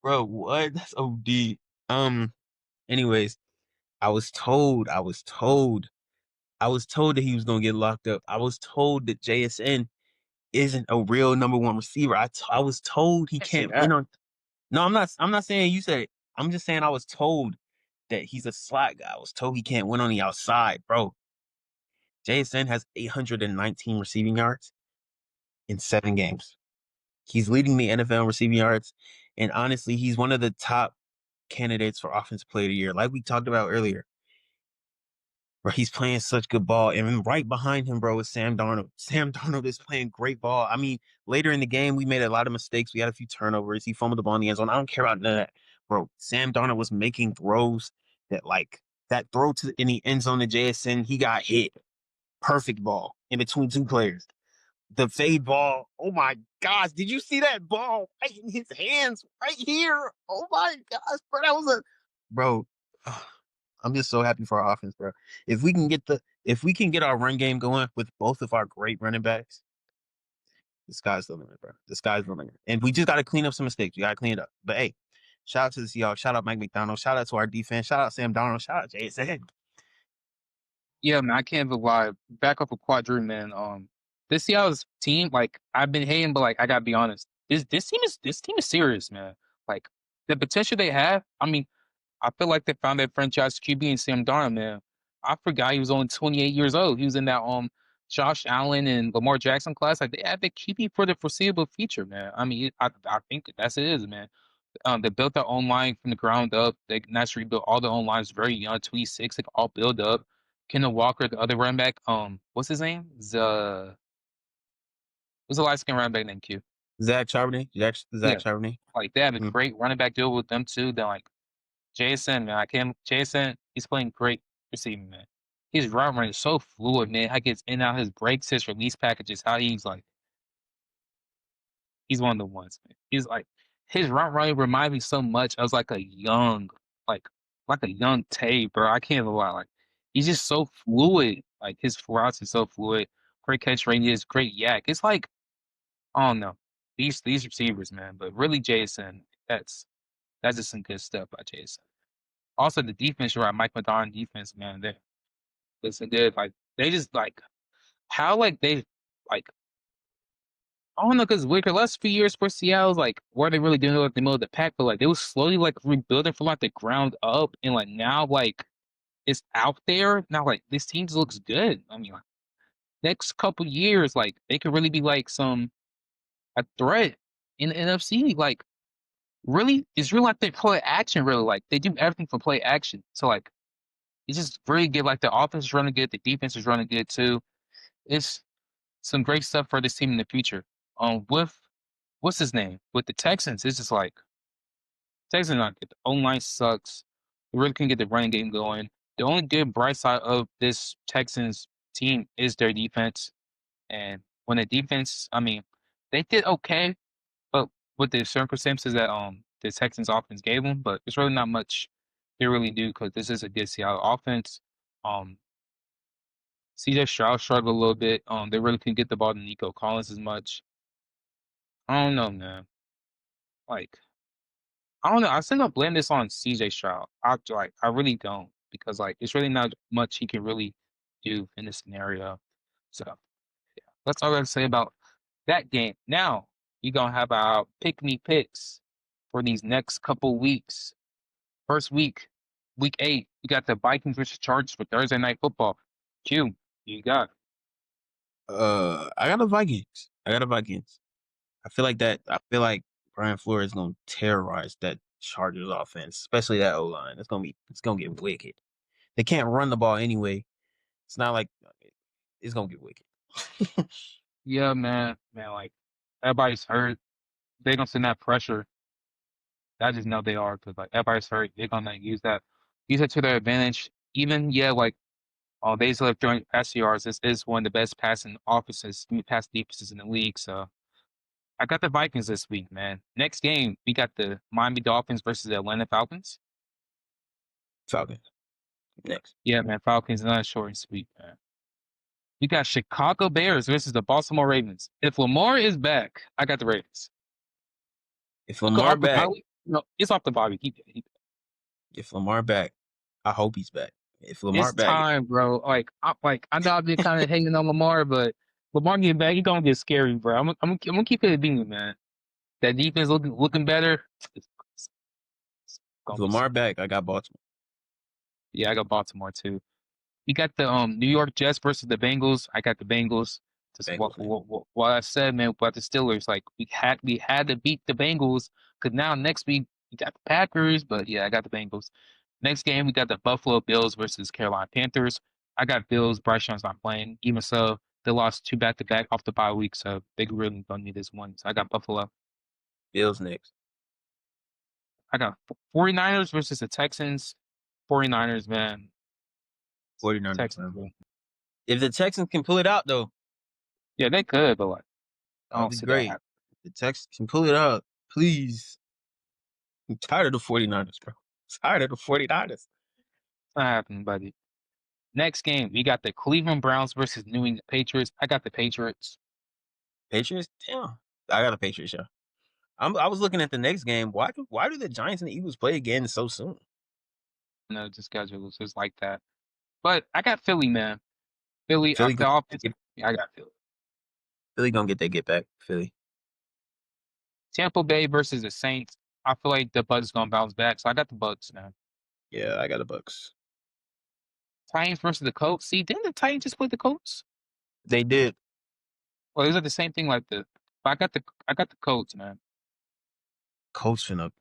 A: bro. What? That's OD. Anyways, I was told that he was gonna get locked up. I was told that JSN isn't a real number one receiver. I was told he
B: I say
A: can't win
B: that.
A: on. No, I'm not. I'm not saying you said it. I'm just saying I was told that he's a slot guy. I was told he can't win on the outside, bro. JSN has 819 receiving yards in 7 games. He's leading the NFL in receiving yards, and honestly, he's one of the top candidates for offensive player of the year, like we talked about earlier. Bro, he's playing such good ball. And right behind him, bro, is Sam Darnold. Sam Darnold is playing great ball. I mean, later in the game, we made a lot of mistakes. We had a few turnovers. He fumbled the ball in the end zone. I don't care about none of that. Bro, Sam Darnold was making throws that throw in the end zone to JSN, he got hit. Perfect ball in between two players. The fade ball. Oh my gosh. Did you see that ball right in his hands right here? Oh my gosh, bro. That was a bro. I'm just so happy for our offense, bro. If we can get our run game going with both of our great running backs, the sky's the limit, bro. The sky's the limit. And we just gotta clean up some mistakes. We gotta clean it up. But hey, shout out to the Seahawks, shout out Mike McDonald, shout out to our defense, shout out Sam Darnold, shout out Jason.
B: Yeah, man, I can't even lie. Back up a quadru, man. This Seattle's team, like I've been hating, but like I gotta be honest, this team is serious, man. Like the potential they have. I mean, I feel like they found their franchise QB in Sam Darnold, man. I forgot he was only 28 years old. He was in that Josh Allen and Lamar Jackson class. Like they have the QB for the foreseeable future, man. I mean, I think that's it is, man. They built their own line from the ground up. They naturally built all their own lines very young, 26, like all build up. Kendall Walker, the other running back, what's his name? What's the light skin running back named Q?
A: Zach Charbonnet. Zach
B: Yeah,
A: Charbonnet.
B: like they have a
A: Mm.
B: great running back deal with them too. Then like Jason, man, I can't. Jason, he's playing great receiving, man. His route running is so fluid, man. How he gets in and out his breaks, his release packages, how he's like, he's one of the ones, man. He's like, his route running reminds me so much of like like, like a young Tay, bro. I can't even lie. Like, he's just so fluid. Like, his routes is so fluid. Great catch ranges, great yak. It's like, I don't know. These receivers, man. But really, Jason, that's just some good stuff by Jason. Also, the defense, you're right, Mike Madon defense, man. They listen good. Like, they just like how like they like I don't know, because Wicker last few years for Seattle's like were they really doing it like the middle of the pack, but like they was slowly like rebuilding from like the ground up, and like now like it's out there now. Like this team just looks good. I mean, like next couple years, like they could really be like some a threat in the NFC. Like really, it's really like they play action. Really, like they do everything for play action. So like it's just really good. Like the offense is running good, the defense is running good too. It's some great stuff for this team in the future. With what's his name? With the Texans, it's just like Texans not good. The O-line sucks. We really can get the running game going. The only good bright side of this Texans team is their defense. And when the defense, I mean, they did okay, but with the circumstances that the Texans offense gave them, but it's really not much they really do because this is a good Seattle offense. Um, CJ Stroud struggled a little bit. They really couldn't get the ball to Nico Collins as much. I don't know, man. Like, I don't know. I still don't blame this on CJ Stroud. I really don't because like it's really not much he can really do in this scenario. So yeah, that's all I gotta say about that game. Now we gonna have our pick me picks for these next couple weeks. First week, week 8, we got the Vikings versus Chargers for Thursday night football. Q, you got
A: I got the Vikings. I got the Vikings. I feel like Brian Flores is gonna terrorize that Chargers offense, especially that O line. It's gonna get wicked. They can't run the ball anyway. It's not like it's gonna get wicked.
B: yeah, man. Like everybody's hurt. They gonna send that pressure. I just know they are because like everybody's hurt. They're gonna use it to their advantage. Even yeah, like they still have throwing pass yards. This is one of the best passing offenses, pass defenses in the league. So I got the Vikings this week, man. Next game, we got the Miami Dolphins versus the Atlanta Falcons.
A: Falcons next.
B: Yeah, man, Falcons not short and sweet, man. We got Chicago Bears versus the Baltimore Ravens. If Lamar is back, I got the Ravens.
A: If
B: Go
A: Lamar
B: off the
A: back,
B: bye week. No, it's off the bye week. Keep it.
A: if Lamar back, I hope he's back. If Lamar
B: It's
A: back,
B: time, bro. I know I've been kind of hating on Lamar, but Lamar getting back, he gonna get scary, bro. I'm gonna keep it being, man. That defense looking better. It's
A: if
B: gonna be
A: Lamar
B: scary.
A: back, I got Baltimore.
B: Yeah, I got Baltimore too. You got the New York Jets versus the Bengals. I got the Bengals. Just
A: Bengals, man.
B: what I said, man, about the Steelers. Like we had to beat the Bengals because now next week we got the Packers. But yeah, I got the Bengals. Next game we got the Buffalo Bills versus Carolina Panthers. I got Bills. Bryce Young's not playing. Even so, they lost 2 back-to-back off the bye week, so they really don't need this one. So I got Buffalo.
A: Bills next.
B: I got 49ers versus the Texans. 49ers, man.
A: 49ers.
B: Texans.
A: Man. If the Texans can pull it out, though.
B: Yeah, they could, but like, I
A: That'll
B: don't
A: be
B: see that
A: great.
B: happen.
A: The Texans can pull it out. Please. I'm tired of the 49ers, bro. Tired of the 49ers.
B: It's not happening, buddy. Next game, we got the Cleveland Browns versus New England Patriots. I got the Patriots.
A: Patriots? Damn. I got the Patriots, yeah. I was looking at the next game. Why do the Giants and the Eagles play again so soon?
B: No, the schedule is just like that. But I got Philly, man. Philly,
A: Philly
B: the offense. I got Philly.
A: gonna get that get back. Philly.
B: Tampa Bay versus the Saints. I feel like the Bucks gonna bounce back, so I got the Bucks, man.
A: Yeah, I got the Bucks.
B: Titans versus the Colts. See, didn't the Titans just play the Colts?
A: They did.
B: Well, is it the same thing like the? But I got the Colts, man.
A: Colts finna.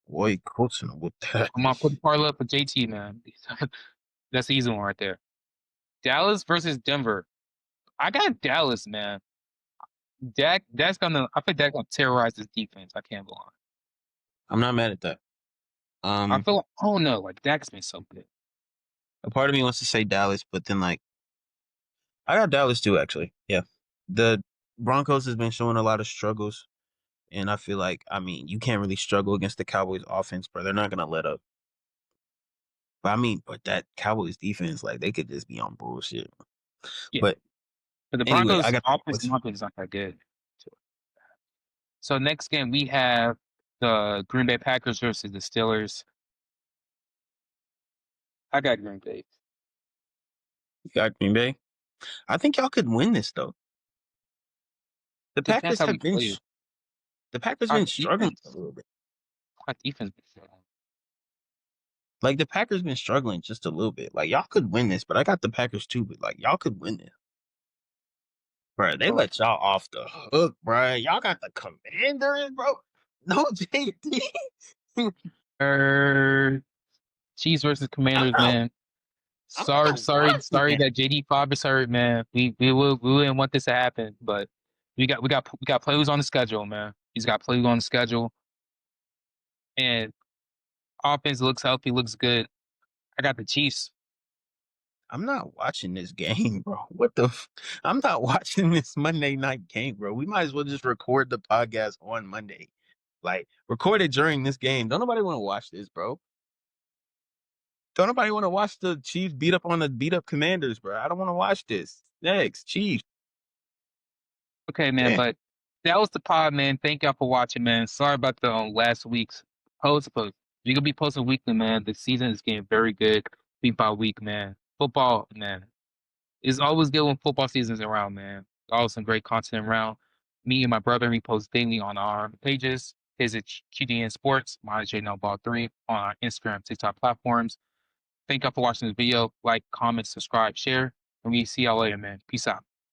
A: Boy, Colts finna whoop that.
B: I'm gonna put the parlay up for JT, man. That's the easy one right there. Dallas versus Denver. I got Dallas, man. That's gonna. I think that's gonna terrorize this defense. I can't go on.
A: I'm not mad at that.
B: I feel like, oh no, like Dak's been so good.
A: A part of me wants to say Dallas, but then like I got Dallas too, actually. Yeah. The Broncos has been showing a lot of struggles. And I feel like, I mean, you can't really struggle against the Cowboys offense, bro. They're not gonna let up. But I mean, but that Cowboys defense, like they could just be on bullshit.
B: Yeah.
A: But
B: But the
A: anyway,
B: Broncos
A: I got
B: offense is not that good. So next game we have the Green Bay Packers versus the Steelers. I got Green Bay.
A: you got Green Bay. I think y'all could win this though. The
B: Depends
A: Packers
B: how we
A: have been
B: play.
A: the Packers
B: Our
A: been struggling
B: defense,
A: a little bit.
B: our defense.
A: Like the Packers been struggling just a little bit. Like y'all could win this, but I got the Packers too. But like y'all could win this, bro. They let y'all off the hook, bro. Y'all got the Commanders, bro. No JD.
B: Chiefs versus Commanders, man. Sorry that JD Five is hurt, man. We wouldn't want this to happen, but we got players on the schedule, man. He's got players on the schedule, and offense looks healthy, looks good. I got the Chiefs.
A: I'm not watching this game, bro. What the? I'm not watching this Monday night game, bro. We might as well just record the podcast on Monday. Like, record it during this game. Don't nobody want to watch this, bro. Don't nobody want to watch the Chiefs beat up on the beat up Commanders, bro. I don't want to watch this. Next, Chiefs.
B: Okay, man,
A: Yeah.
B: but that was the pod, man. Thank y'all for watching, man. Sorry about the last week's post, but you're gonna be posting weekly, man. The season is getting very good week by week, man. Football, man. It's always good when football season's around, man. Always some great content around. Me and my brother, we post daily on our pages. His is QDN Sports, mine is JNLBall3 on our Instagram, TikTok platforms. Thank y'all for watching this video. Like, comment, subscribe, share, and we see y'all later, man. Peace out.